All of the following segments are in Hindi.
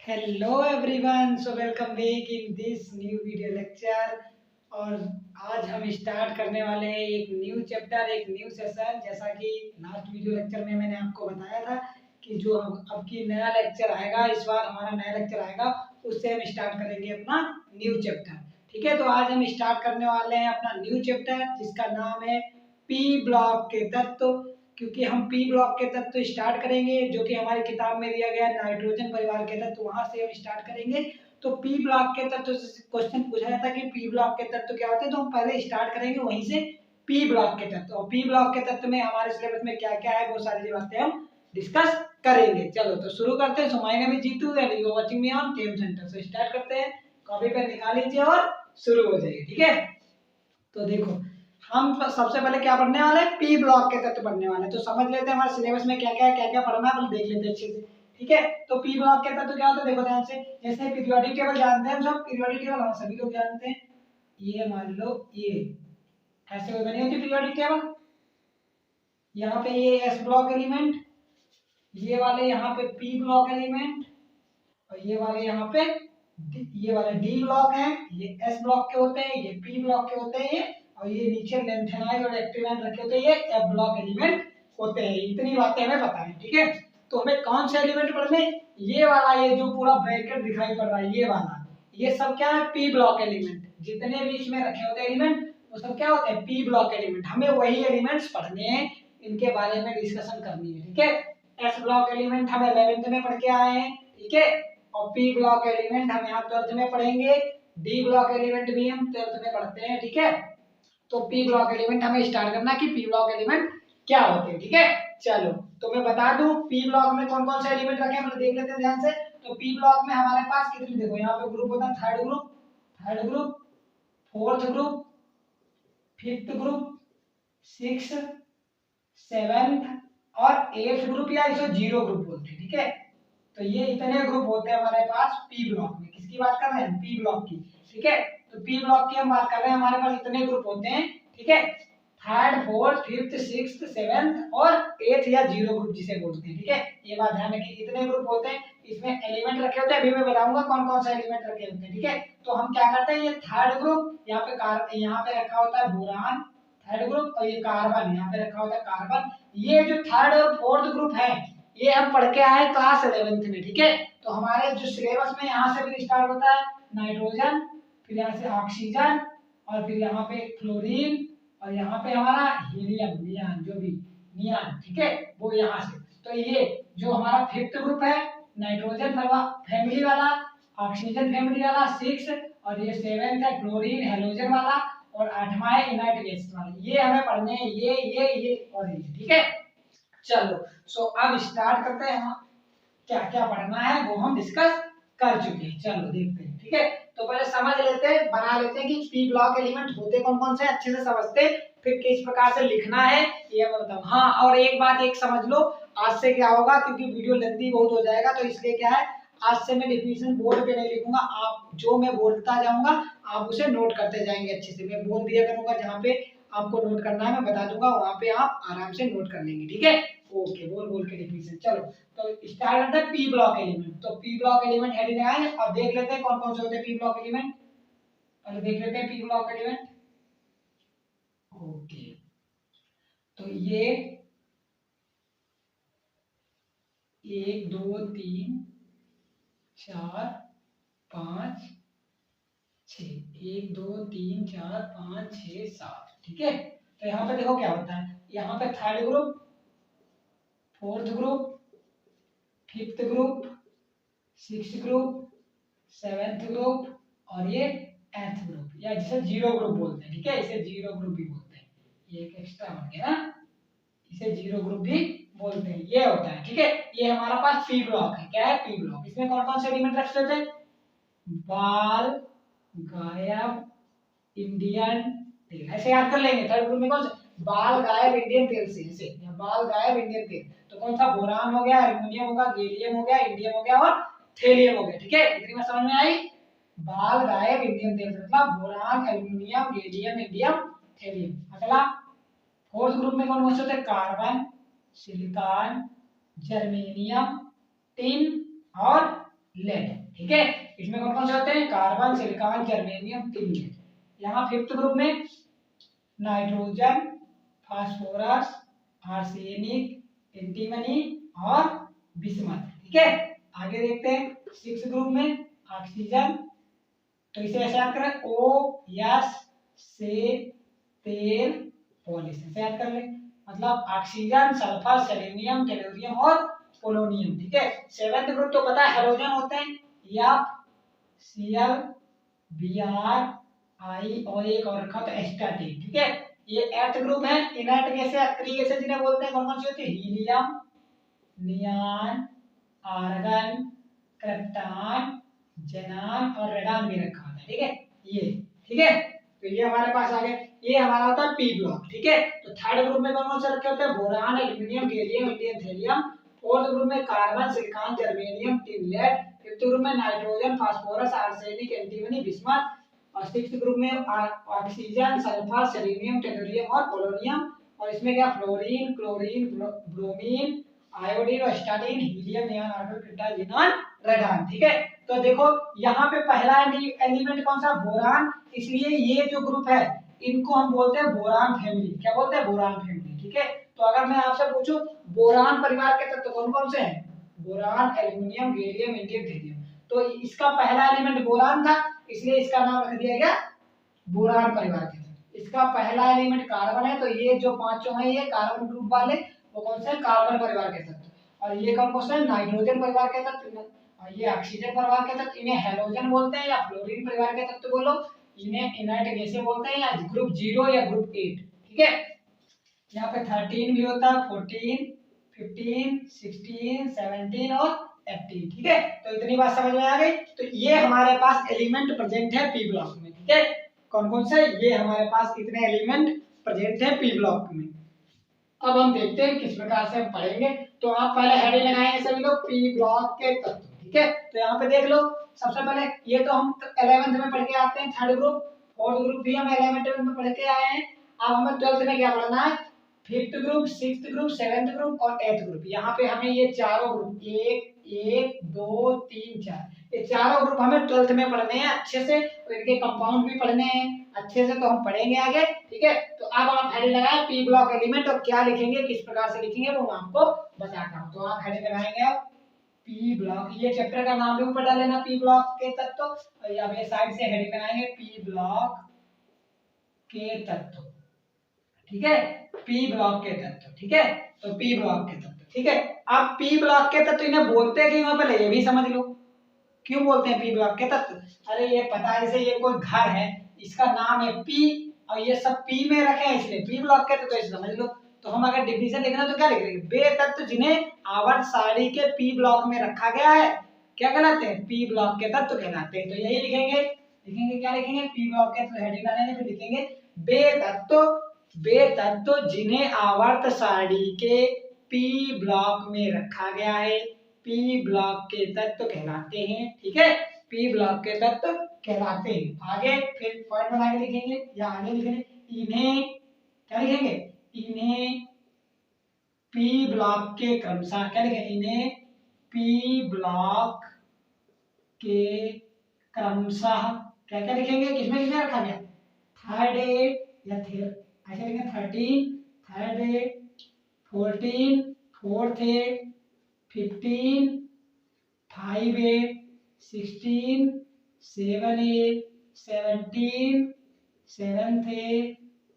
Hello everyone, so welcome back in this new video lecture. और आज हम स्टार्ट करने वाले हैं एक न्यू चैप्टर, एक न्यू सेशन। जैसा कि लास्ट वीडियो लेक्चर में मैंने आपको बताया था कि जो अब की नया लेक्चर आएगा, इस बार हमारा नया लेक्चर आएगा, उससे हम स्टार्ट करेंगे अपना न्यू चैप्टर। ठीक है, तो आज हम स्टार्ट करने वाले हैं अपना न्यू चैप्टर जिसका नाम है पी ब्लॉक के तत्व। क्योंकि हम पी ब्लॉक के तत्व स्टार्ट करेंगे जो कि हमारी किताब में दिया गया नाइट्रोजन परिवार के तत्व, वहां से हम स्टार्ट करेंगे। तो पी ब्लॉक के तत्व से क्वेश्चन पूछा जाता है कि पी ब्लॉक के तत्व क्या होते हैं, तो हम पहले स्टार्ट करेंगे वहीं से पी ब्लॉक के तत्व। और पी ब्लॉक के तत्व में हमारे सिलेबस में क्या क्या है वो सारी बातें हम डिस्कस करेंगे। चलो तो शुरू करते हैं। So my name is Jeetu and you are watching me on chem centre. So start करते हैं, कॉपी पेन निकाल लीजिए और शुरू हो जाइए। ठीक है, तो देखो हम सबसे पहले क्या पढ़ने वाले हैं, पी ब्लॉक के तत्व पढ़ने वाले हैं। तो समझ लेते हैं हमारे सिलेबस में क्या क्या पढ़ना है, पहले देख लेते हैं अच्छे से। ठीक है, तो पी ब्लॉक के तत्व क्या होता है देखो ध्यान से। जैसे पीरियोडिक टेबल जानते हैं हम सब, पीरियोडिक टेबल हम सभी लोग जानते हैं। ये मान लो ये ऐसे बनी होती पीरियोडिक टेबल। यहाँ पे ये एस ब्लॉक एलिमेंट, ये वाले यहाँ पे पी ब्लॉक एलिमेंट, और ये वाले यहाँ पे ये वाले डी ब्लॉक है, ये एस ब्लॉक के होते हैं, ये पी ब्लॉक के होते हैं ये, और ये नीचे लेंथेनाइड और एक्टिनाइड रखे होते हैं, ये एफ ब्लॉक एलिमेंट होते हैं। इतनी बातें हमें पता है। ठीक है, तो हमें कौन से एलिमेंट पढ़ने, ये वाला, ये जो पूरा ब्रैकेट दिखाई पड़ रहा है ये वाला, ये सब क्या है, पी ब्लॉक एलिमेंट। जितने बीच में रखे होते हैं एलिमेंट वो सब क्या होते हैं, पी ब्लॉक एलिमेंट। हमें वही एलिमेंट्स पढ़ने हैं, इनके बारे में डिस्कशन करनी है। ठीक है, एस ब्लॉक एलिमेंट हम 11th में पढ़ के आए हैं। ठीक है, और पी ब्लॉक एलिमेंट हम यहाँ 12th में पढ़ेंगे, डी ब्लॉक एलिमेंट भी हम 12th में पढ़ते हैं। ठीक है, तो पी ब्लॉक एलिमेंट हमें स्टार्ट करना कि पी ब्लॉक एलिमेंट क्या होते हैं। ठीक है, चलो तो मैं बता दूं पी ब्लॉक में कौन कौन से एलिमेंट रखे हैं, मतलब देख लेते हैं ध्यान से। तो पी ब्लॉक में हमारे पास कितने, देखो यहाँ पे ग्रुप होता है, third group, fourth group, fifth group, six, seventh और एट्थ ग्रुप, या इसे जीरो ग्रुप बोलते हैं। ठीक है, तो ये इतने ग्रुप होते हैं हमारे पास पी ब्लॉक में। किसकी बात कर रहे हैं, पी ब्लॉक की। ठीक है, तो पी ब्लॉक की हम बात कर रहे हैं, हमारे पास इतने ग्रुप होते हैं। ठीक है, third, fourth, fifth, sixth, seventh और एट्थ या जीरो ग्रुप जिसे बोलते हैं। ठीक है, ये बात ध्यान रखिए, इतने ग्रुप होते हैं। इसमें एलिमेंट रखे होते हैं, अभी मैं बताऊंगा कौन कौन सा एलिमेंट रखे होते हैं। ठीक है, तो हम क्या करते हैं, ये थर्ड ग्रुप यहाँ पे रखा होता है बोरान, थर्ड ग्रुप, और ये कार्बन यहाँ पे रखा होता है कार्बन। ये जो थर्ड और फोर्थ ग्रुप है ये हम पढ़ के आए क्लास 11th में। ठीक है, तो हमारे जो सिलेबस में यहाँ से भी स्टार्ट होता है नाइट्रोजन, फिर यहाँ से ऑक्सीजन, और फिर यहाँ पे फ्लोरीन, और यहाँ पे हमारा हीलियम, नियान, जो भी नियान। ठीक है, वो यहाँ से। तो ये जो हमारा फिफ्थ ग्रुप है नाइट्रोजन फैमिली वाला, ऑक्सीजन फैमिली वाला 6, और ये सेवेंथ है फ्लोरीन हेलोजन वाला, और आठवां है इनर्ट गैस वाला। ये हमें पढ़ने हैं, ये और ये। ठीक है, चलो सो अब स्टार्ट करते हैं। हम क्या क्या पढ़ना है वो हम डिस्कस कर चुके हैं, चलो देखते हैं। ठीक है, तो पहले समझ लेते हैं, बना लेते हैं कि पी ब्लॉक एलिमेंट होते कौन कौन से, अच्छे से समझते हैं, फिर किस प्रकार से लिखना है ये मैं बताऊं। हाँ, और एक बात एक समझ लो, आज से क्या होगा, क्योंकि वीडियो लेंथी बहुत हो जाएगा, तो इसलिए क्या है, आज से मैं डिफिनेशन बोर्ड पे नहीं लिखूंगा, आप जो मैं बोलता जाऊंगा आप उसे नोट करते जाएंगे अच्छे से। मैं बोल दिया करूंगा, जहाँ पे आपको नोट करना है मैं बता दूंगा, वहां पे आप आराम से नोट कर लेंगे। ठीक है, ओके, बोल बोल के डिफिनेशन। चलो तो स्टार्ट करते हैं पी ब्लॉक एलिमेंट। तो पी ब्लॉक एलिमेंट हेडिंग आए, अब देख लेते हैं कौन कौन से होते हैं पी ब्लॉक एलिमेंट। पहले देख लेते हैं पी ब्लॉक एलिमेंट। ओके, तो ये 1 2 3 4 5 6, 1 2 3 4 5 6 7। ठीक है, तो यहाँ पे देखो क्या होता है, यहाँ पे third group, fourth group, fifth group, sixth group, seventh group, और ये एथ ग्रुप, या जिसे जीरो ग्रुप बोलते हैं। ठीक है, इसे जीरो ग्रुप भी बोलते हैं, ये एक एक्स्ट्रा हो गया ना, इसे जीरो ग्रुप भी बोलते हैं, ये होता है। ठीक है, ये हमारा पास पी ब्लॉक है। क्या है, पी ब्लॉक। इसमें कौन कौन से एलिमेंट रख लेते हैं, बाल, गायब, इंडियन तेल, ऐसे याद कर लेंगे। थर्ड ग्रुप में कौन सा, बाल, गायब, इंडियन तेल से, ऐसे या बाल, गायब, इंडियन तेल। तो कौन सा, बोरान हो गया, एल्युमिनियम होगा, गैलियम हो गया, इंडियम हो गया और थेलियम हो गया। ठीक है, इतनी बात समझ में आई। बाल, गायब, इंडियन तेल मतलब boron, aluminium, gallium, indium, thallium. अगला फोर्थ ग्रुप में कौन कौन से होते हैं, कार्बन, सिलिकॉन, जर्मेनियम, टिन और लेड, ठीक है। इसमें कौन कौन से होते हैं? Carbon, silicon, germanium, tin, lead. यहाँ फिफ्थ ग्रुप में नाइट्रोजन, फास्फोरस, आर्सेनिक, एंटीमनी और बिस्मथ, ठीक है। आगे देखते हैं सिक्स ग्रुप में ऑक्सीजन, तो इसे ऐसे याद करें ओ यस से तेल पॉलिश, ऐसे याद कर ले। मतलब ऑक्सीजन, सल्फर, सेलेनियम, टेलुरियम और पोलोनियम, ठीक है। सेवेंथ ग्रुप तो पता है हेलोजन होते हैं, एफ, सीएल, बीआर, आई और एक और रखा होता है एस्टाटिन, ठीक है। ये एर्थ ग्रुप है। इनर्ट गैसें, फ्री गैसें जिन्हें बोलते हैं कौन कौन सी होती है? Helium, neon, argon, krypton, xenon और रेडॉन भी रखा होता है, ठीक है। ये ठीक है, तो ये हमारे पास आ गए। ये हमारा होता है पी ब्लॉक, ठीक है। तो थर्ड ग्रुप में कौन कौन से रखे होते हैं? Boron, aluminium, gallium, indium, thallium. Fourth group में carbon, silicon, germanium, tin, lead. Fifth group में nitrogen, phosphorus, arsenic, antimony, bismuth. और सिक्स्थ ग्रुप में ऑक्सीजन, सल्फर, सेलेनियम, टेलुरियम और पोलोनियम। और इसमें क्या? फ्लोरीन, क्लोरीन, ब्रोमीन, आयोडीन और astatine, helium, neon, argon, krypton, xenon, radon, ठीक है। तो देखो यहाँ पे पहला एलिमेंट कौन सा? बोरान। इसलिए ये जो ग्रुप है इनको हम बोलते हैं बोरान फैमिली। क्या बोलते हैं? बोरान फैमिली, ठीक है। तो अगर मैं आपसे पूछूं बोरान परिवार के तत्व कौन कौन से हैं? Boron, aluminium, gallium, indium, thallium. तो इसका पहला एलिमेंट बोरान था, इसलिए इसका नाम रख दिया गया बोरान परिवार के तत्व। इसका पहला एलिमेंट कार्बन है, तो ये जो पांचों हैं ये कार्बन ग्रुप वाले, वो कौन से? कार्बन परिवार के तत्व। और ये कौन से? नाइट्रोजन परिवार के तत्व। और ये ऑक्सीजन परिवार के तत्व, इन्हें हेलोजन बोलते हैं या फ्लोरीन परिवार के तत्व बोलो। इन्हें इनर्ट गैसें बोलते हैं या ग्रुप 0 या ग्रुप 8, ठीक है। यहाँ पे 13 भी होता है, 14, 15, 16, 17 और 18, ठीक है। तो इतनी बात समझ में आ गई। तो ये हमारे पास एलिमेंट प्रेजेंट है पी ब्लॉक में, ठीक है। कौन कौन से? ये हमारे पास इतने एलिमेंट प्रेजेंट है पी ब्लॉक में। अब हम देखते हैं किस प्रकार से हम पढ़ेंगे। तो आप पहले हेडिंग लगाएंगे सभी लोग, पी ब्लॉक के तत्व, ठीक है। तो यहाँ पे देख लो, सबसे पहले ये तो हम 11th में पढ़ के आते हैं, थर्ड ग्रुप, फोर्थ ग्रुप भी हम 11th में पढ़ के आए हैं। अब हमें 12th में क्या पढ़ना है? Fifth group, sixth group, seventh group और एथ ग्रुप। यहाँ पे हमें ये चारों ग्रुप, एक, दो, तीन, चार, ये चारों ग्रुप हमें 12th में पढ़ने हैं अच्छे से। तो इनके कंपाउंड भी पढ़ने हैं अच्छे से, तो हम पढ़ेंगे आगे, ठीक है। तो अब आप हेडिंग लगाए पी ब्लॉक एलिमेंट, और क्या लिखेंगे, किस प्रकार से लिखेंगे वो मैं आपको बताता हूँ। तो आप हेडिंग लगाएंगे पी ब्लॉक, ये चैप्टर का नाम भी ऊपर डाल लेना, पी ब्लॉक के तत्व। और अब ये साइड से हेडिंग लगाएंगे पी ब्लॉक के तत्व, ठीक है। पी ब्लॉक के तत्व, ठीक है। तो पी ब्लॉक के तत्व, ठीक है। अब पी ब्लॉक के तत्व इन्हें बोलते क्यों हैं पहले ये भी समझ लो। क्यों बोलते हैं पी ब्लॉक के तत्व? अरे ये पता है, जैसे ये कोई घर है, इसका नाम है पी और ये सब पी में रखे हैं, इसलिए पी ब्लॉक के तत्व, तो समझ लो। तो हम अगर डिफिनेशन लिखना तो क्या लिखेंगे? वे तत्व जिन्हें आवर्त सारणी के पी ब्लॉक में रखा गया है क्या कहलाते हैं? पी ब्लॉक के तत्व कहलाते हैं। तो यही लिखेंगे, क्या लिखेंगे? पी ब्लॉक के तत्व हेडिंग डालेंगे, फिर लिखेंगे वे तत्व जिन्हें आवर्त सारणी के पी ब्लॉक में रखा गया है, पी ब्लॉक के तत्व कहलाते हैं, ठीक है। पी ब्लॉक के तत्व कहलाते हैं। आगे फिर पॉइंट बना के लिखेंगे या आगे लिखेंगे, इन्हें क्या लिखेंगे? इन्हें पी ब्लॉक के क्रमशः क्या लिखेंगे? इन्हें पी ब्लॉक के क्रमशः क्या क्या लिखेंगे? किसमें किसमें रखा गया? थर्ड एड या ऐसे लिखेंगे 13, थर्ड एड, 14, फोर्थ एड, 15, 5A, 16, 7A, 17, 7th A,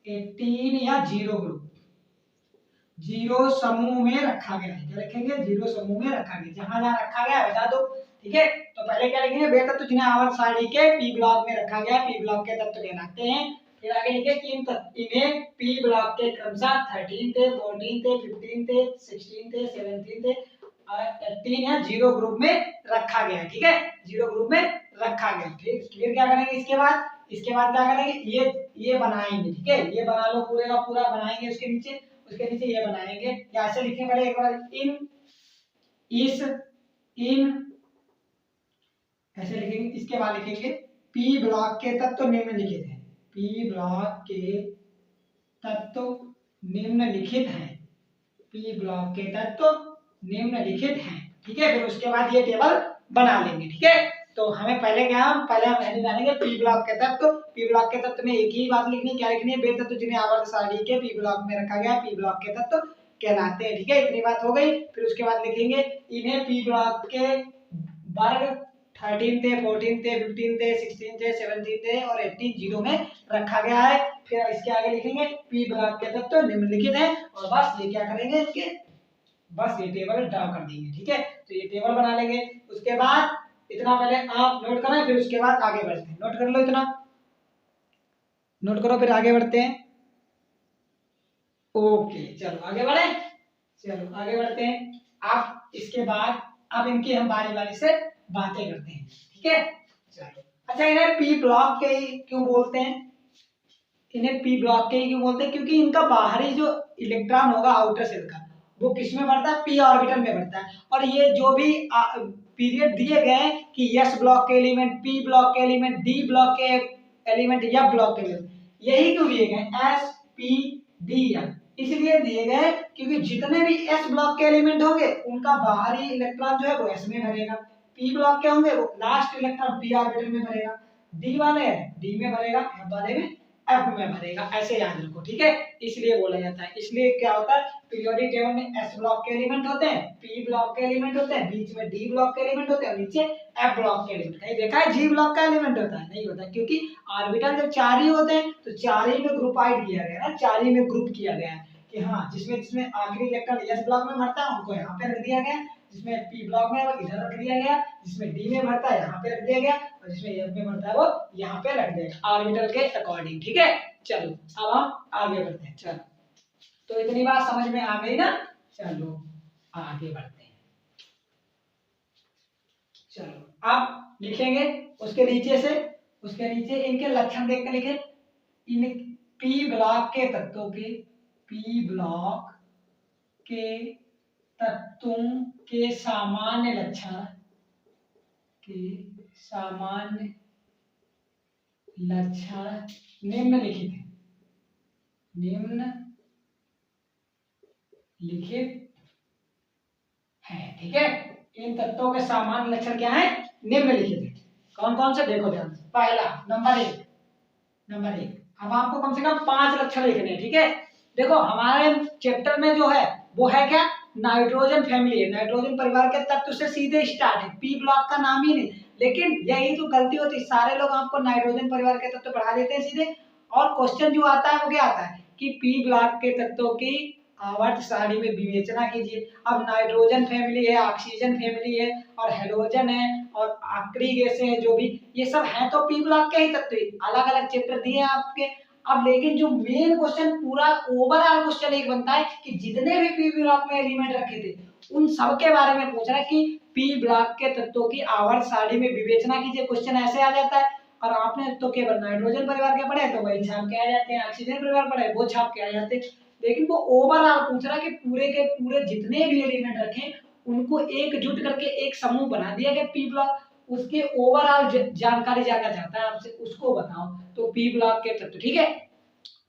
18 या जीरो ग्रुप, जीरो समूह में रखा गया है। क्या लिखेंगे? जीरो समूह में रखा गया, जहां जहां रखा गया है बता दो, ठीक है। तो पहले क्या लिखेंगे? वे तत्व जिन्हें आवर्त सारणी के पी ब्लॉक में रखा गया, पी ब्लॉक के तत्व कहलाते हैं। फिर आगे लिखे कि इन्हें पी ब्लॉक के क्रमशः 13 थे, 14 थे, 15 थे, 16 थे, 17 थे और 18 या जीरो ग्रुप में रखा गया, ठीक है। जीरो ग्रुप में रखा गया। फिर क्या करेंगे? इसके बाद क्या करेंगे? ये बनाएंगे, ठीक है। ये बना लो, पूरे का पूरा बनाएंगे। उसके नीचे ये बनाएंगे, कैसे लिखेंगे? पहले एक बार इन, इस, इन ऐसे लिखेंगे। इसके बाद लिखेंगे पी ब्लॉक के तत्व निम्नलिखित हैं। पी ब्लॉक के तत्व निम्नलिखित हैं। पी ब्लॉक के तत्व निम्नलिखित हैं, ठीक है। फिर उसके बाद ये टेबल बना लेंगे। ठीक है, तो हमें पहले क्या, पहले हम पहले जानेंगे पी ब्लॉक के तत्व। पी ब्लॉक के तत्व में एक ही बात लिखनी है, क्या लिखनी है, वे तत्व जिन्हें आवर्त सारणी के पी ब्लॉक में रखा गया पी ब्लॉक के तत्व कहलाते हैं। ठीक है, इतनी बात हो गई। फिर उसके बाद लिखेंगे इन्हें पी ब्लॉक के वर्ग 13 थे, 14 थे, 15 थे, 16 थे, 17 थे और 18 जीरो में रखा गया है। फिर इसके आगे लिखेंगे पी ब्लॉक के तत्व निम्नलिखित है, और बस ये क्या करेंगे, इसके बस ये टेबल ड्रा कर देंगे। ठीक है, तो ये टेबल बना लेंगे। उसके बाद इतना पहले आप नोट करें, फिर उसके बाद आगे बढ़ते हैं। नोट कर लो, इतना नोट करो, फिर आगे बढ़ते हैं। ओके, चलो आगे बढ़े, चलो आगे बढ़ते हैं। आप इसके बाद अब इनकी हम बारी बारी से बातें करते हैं। ठीक है, चलो। अच्छा, इन्हें पी ब्लॉक के क्यों बोलते हैं, इन्हें पी ब्लॉक के क्यों बोलते हैं, क्योंकि इनका बाहरी जो इलेक्ट्रॉन होगा आउटर सेल का, वो किस में बढ़ता है, पी ऑर्बिटल में बढ़ता है। और ये जो भी पीरियड दिए गए हैं कि एस ब्लॉक के एलिमेंट, पी ब्लॉक के एलिमेंट, डी ब्लॉक के एलिमेंट, एफ ब्लॉक के एलिमेंट, यही क्यों दिए गए, एस पी डी एफ, इसलिए दिए गए क्योंकि जितने भी एस ब्लॉक के एलिमेंट होंगे उनका बाहरी इलेक्ट्रॉन जो है वो एस में भरेगा, पी ब्लॉक के होंगे वो लास्ट इलेक्ट्रॉन पी ऑर्बिटल में भरेगा, डी वाले डी में भरेगा, एफ वाले में एफ में भरेगा। ऐसे याद रखो। ठीक है, इसलिए बोला जाता है। इसलिए क्या होता है, पीरियोडिक टेबल में एस ब्लॉक के एलिमेंट होते हैं, पी ब्लॉक के एलिमेंट होते हैं, बीच में डी ब्लॉक के एलिमेंट होते हैं, नीचे एफ ब्लॉक के एलिमेंट। कहीं देखा है जी ब्लॉक का एलिमेंट होता है, नहीं होता, क्योंकि ऑर्बिटल जब चार ही होते हैं तो चार ही में ग्रुपाइड किया गया है ना, चार ही में ग्रुप किया गया है कि हाँ, जिसमें जिसमें आखिरी इलेक्ट्रॉन एस ब्लॉक में भरता है उनको यहाँ पे रख दिया गया, जिसमें पी ब्लॉक में वो इधर रख दिया गया, जिसमें डी में भरता है यहाँ पे रख दिया गया, और जिसमें एफ में भरता है वो यहाँ पे रख दिया ऑर्बिटल के अकॉर्डिंग। ठीक है, चलो अब हम आगे बढ़ते हैं। चलो, तो इतनी बात समझ में आ गई ना, चलो आगे बढ़ते हैं। चलो आप लिखेंगे उसके नीचे से, उसके नीचे इनके लक्षण देख कर लिखे, इन पी ब्लॉक के तत्वों के, पी ब्लॉक के तत्वों के सामान्य लक्षण, के सामान्य लक्षण निम्नलिखित है, निम्नलिखित है। ठीक है, इन तत्वों के सामान्य लक्षण क्या है, निम्नलिखित है। कौन कौन से, देखो ध्यान से। पहला नंबर एक, अब आपको कम से कम 5 लक्षण लिखने हैं। ठीक है, देखो हमारे चैप्टर में जो है वो है क्या, नाइट्रोजन फैमिली है, नाइट्रोजन परिवार के तत्व से सीधे स्टार्ट है, पी ब्लॉक का नाम ही नहीं। लेकिन यही तो गलती होती है, सारे लोग आपको नाइट्रोजन परिवार के तत्व पढ़ा देते हैं सीधे, और क्वेश्चन जो आता है वो क्या आता है कि पी ब्लॉक के तत्वों की आवर्त सारणी में विवेचना कीजिए। अब नाइट्रोजन फैमिली है, ऑक्सीजन फैमिली है, और हेलोजन है, और आखिरी गैसें हैं जो भी, ये सब हैं तो पी ब्लॉक के ही तत्व, अलग अलग चैप्टर दिए हैं आपके। अब लेकिन जो मेन क्वेश्चन, पूरा ओवरऑल क्वेश्चन एक बनता है कि जितने भी पी ब्लॉक में एलिमेंट रखे थे उन सब के बारे में पूछ रहा है कि पी ब्लॉक के तत्वों की आवर्त सारणी में विवेचना कीजिए। क्वेश्चन ऐसे आ जाता है, और आपने तो केवल नाइट्रोजन परिवार के पढ़े तो वही छाप के आ जाते हैं, ऑक्सीजन परिवार पढ़े वो छाप के आ जाते हैं। लेकिन वो ओवरऑल पूछ रहा है कि पूरे के पूरे जितने भी एलिमेंट रखे उनको एकजुट करके एक समूह बना दिया गया पी ब्लॉक, उसके ओवरऑल जानकारी जानना चाहता है आपसे, उसको बताओ। तो पी ब्लॉक के तत्व। ठीक है,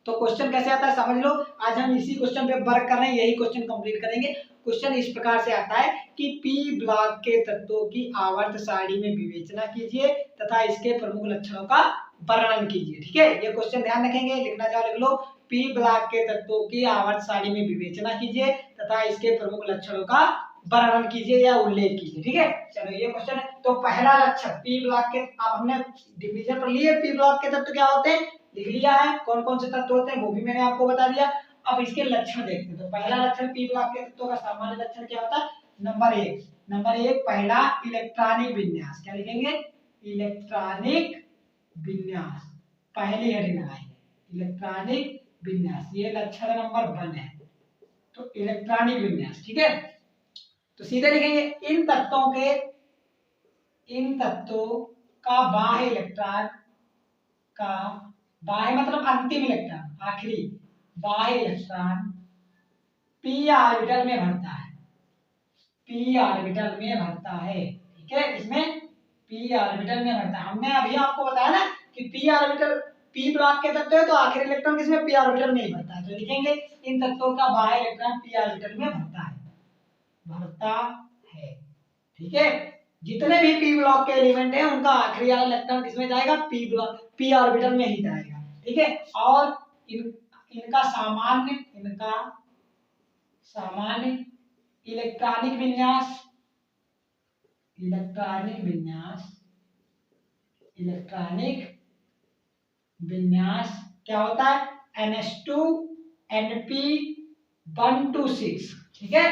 तो क्वेश्चन कैसे आता है समझ लो। आज हम इसी क्वेश्चन पे वर्क कर रहे हैं, यही क्वेश्चन कंप्लीट करेंगे। क्वेश्चन इस प्रकार से आता है कि पी ब्लॉक के तत्वों की आवर्त सारणी में विवेचना कीजिए तथा इसके प्रमुख लक्षणों का वर्णन कीजिए। ठीक है, ये क्वेश्चन ध्यान रखेंगे, लिखना चाहो लिख लो। पी ब्लॉक के तत्वों की आवर्त सारणी में विवेचना कीजिए तथा इसके प्रमुख लक्षणों का वर्णन कीजिए या उल्लेख कीजिए। ठीक है, चलो ये क्वेश्चन है। तो पहला लक्षण पी ब्लॉक के, अब हमने डिफिनेशन पढ़ ली है, पी ब्लॉक के तत्व क्या होते हैं लिख लिया है, कौन कौन से तत्व होते हैं वो भी मैंने आपको बता दिया। अब इसके लक्षण देखते हैं। तो पहला लक्षण पी ब्लॉक के तत्वों का सामान्य लक्षण क्या होता है, नंबर एक पहला इलेक्ट्रॉनिक विन्यास। क्या लिखेंगे, इलेक्ट्रॉनिक विन्यास, पहली हेडिंग लगाएंगे इलेक्ट्रॉनिक विन्यास, ये लक्षण नंबर 1 है। तो इलेक्ट्रॉनिक विन्यास। ठीक है, तो सीधे लिखेंगे इन तत्वों का बाह्य इलेक्ट्रॉन का, बाह्य मतलब अंतिम इलेक्ट्रॉन, आखिरी बाह्य इलेक्ट्रॉन पी ऑर्बिटल में भरता है, पी ऑर्बिटल में भरता है। ठीक है, इसमें पी ऑर्बिटल में भरता है। हमने अभी आपको बताया ना कि पी ऑर्बिटल, पी ब्लॉक के तत्व है तो आखिरी इलेक्ट्रॉन किसमें, पी ऑर्बिटल में ही भरता है। तो लिखेंगे इन तत्वों का बाह्य इलेक्ट्रॉन पी ऑर्बिटल में भरता है। ठीक है, जितने भी पी ब्लॉक के एलिमेंट हैं उनका आखिरी वाला इलेक्ट्रॉन किसमें जाएगा, पी ब्लॉक पी ऑर्बिटल में ही जाएगा। ठीक है, और इनका सामान्य इलेक्ट्रॉनिक विन्यास क्या होता है, NH2NP126। ठीक है,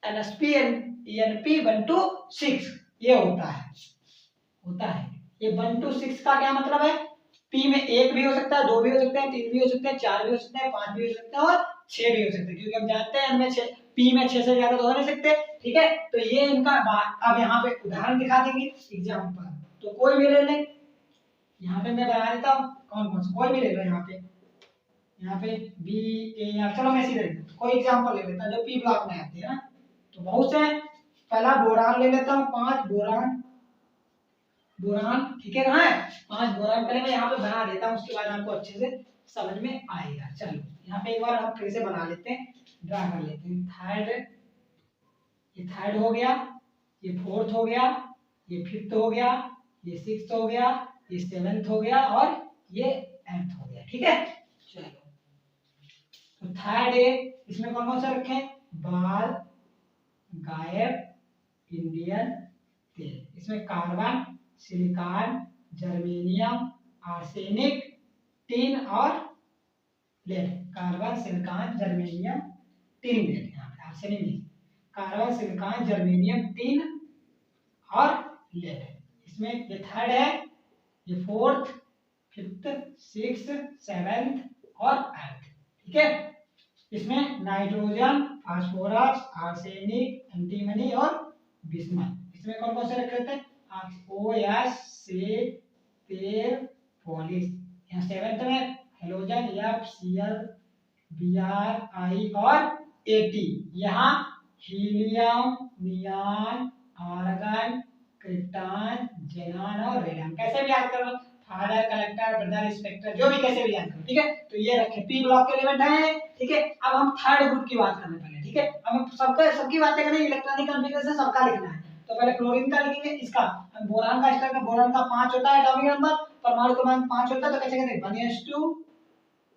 NSP126 ये होता है। ये 1 to 6 का क्या मतलब है, पी में एक भी हो सकता है, दो भी हो सकते हैं, तीन भी हो सकते हैं, चार भी हो सकते हैं, पांच भी हो सकते हैं और छह भी हो सकते हैं, क्योंकि हम जानते हैं इनमें पी में 6 से ज्यादा तो हो नहीं सकते। ठीक है, तो ये इनका अब यहाँ पे उदाहरण दिखा देंगे एग्जाम्पल। तो कोई भी ले लें, यहाँ पे मैं बना देता हूँ, कौन कौन सा कोई भी ले लो। यहाँ पे बी ए, चलो मैं सीधे कोई एग्जाम्पल ले लेता हूँ जो पी ब्लॉक में आते हैं ना, तो बहुत से। पहला बोरान ले लेता हूँ, 5 बोरान। ठीक है, कहाँ है 5 बोरान, पहले मैं यहाँ पे बना देता हूँ, उसके बाद आपको अच्छे से समझ में आएगा। चलो यहाँ पे एक बार हम फिर से बना लेते हैं, ड्रा कर लेते हैं। थर्ड हो गया, ये फोर्थ हो गया, ये फिफ्थ हो गया, ये सिक्स्थ हो गया, ये सेवेंथ हो गया और ये एट्थ हो गया। ठीक है, चलो तो थर्ड है, इसमें कौन कौन सा रखे, बाल, गायब, इंडियन तेल। इसमें carbon, silicon, germanium, arsenic, tin और lead. Carbon, silicon, germanium, tin, lead. यहाँ पे आर्सेनिक नहीं, कार्बन, सिलिकॉन, जर्मेनियम, टिन और लेड। इसमें ये थर्ड है, ये फोर्थ, फिफ्थ, सिक्स्थ, सेवेंथ और एट्थ। ठीक है, इसमें नाइट्रोजन, फास्फोरस, आर्सेनिक, एंटीमनी और बिस्मथ। इसमें कौन कौन से रखे होते हैं, OS से तेल, पॉलिश। यहाँ सेवेंथ में हेलोजन, FCl, Br, I और At। यहाँ helium, neon, argon, krypton, xenon और रेडियम। कैसे भी याद करो, फादर, कलेक्टर, ब्रदर, इंस्पेक्टर, जो भी कैसे भी याद करो। ठीक है, तो ये रखे पी ब्लॉक के एलिमेंट है। ठीक है, अब हम थर्ड ग्रुप की बात करने पहले। ठीक है, हमें सबकी बातें करनी, इलेक्ट्रॉनिक कॉन्फ़िगरेशन सबका लिखना है। तो पहले क्लोरीन का लिखेंगे, इसका बोरान का स्ट्रक्चर, बोरान का 5 होता है एटॉमिक नंबर, परमाणु क्रमांक 5 होता है। तो कैसे कहते हैं, 1s2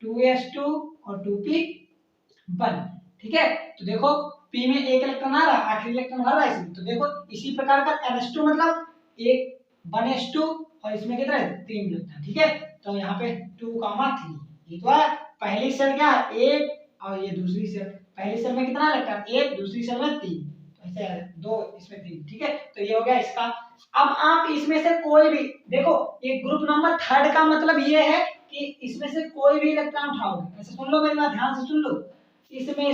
2s2 और 2p1। ठीक है, तो देखो पी में एक इलेक्ट्रॉन आ रहा है, आखिरी इलेक्ट्रॉन भर रहा है इसमें। तो देखो इसी प्रकार का NH2 मतलब एक 1s2 और इसमें कितना है 3 इलेक्ट्रॉन। ठीक है, तो यहाँ पे 2,3 ये तो है। पहली सेल क्या है, एक, और ये दूसरी सेल, पहली सेल में कितना इलेक्ट्रॉन, एक, दूसरी सेल में 3, तो ऐसे दो, इसमें 3। ठीक है, तो ये हो गया इसका। अब आप इसमें से कोई भी देखो, ये ग्रुप नंबर थर्ड का मतलब ये है कि इसमें से कोई भी इलेक्ट्रॉन उठाओगे, ऐसे सुन लो मेरी बात, ध्यान से सुन लो, इसमें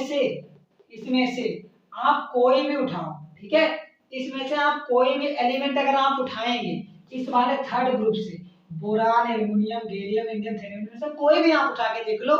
से आप कोई भी उठाओ। ठीक है, इसमें से आप कोई भी एलिमेंट अगर आप उठाएंगे इस वाले थर्ड ग्रुप से, boron, aluminium, gallium, indium, thorium में से कोई भी आप उठा के देख लो,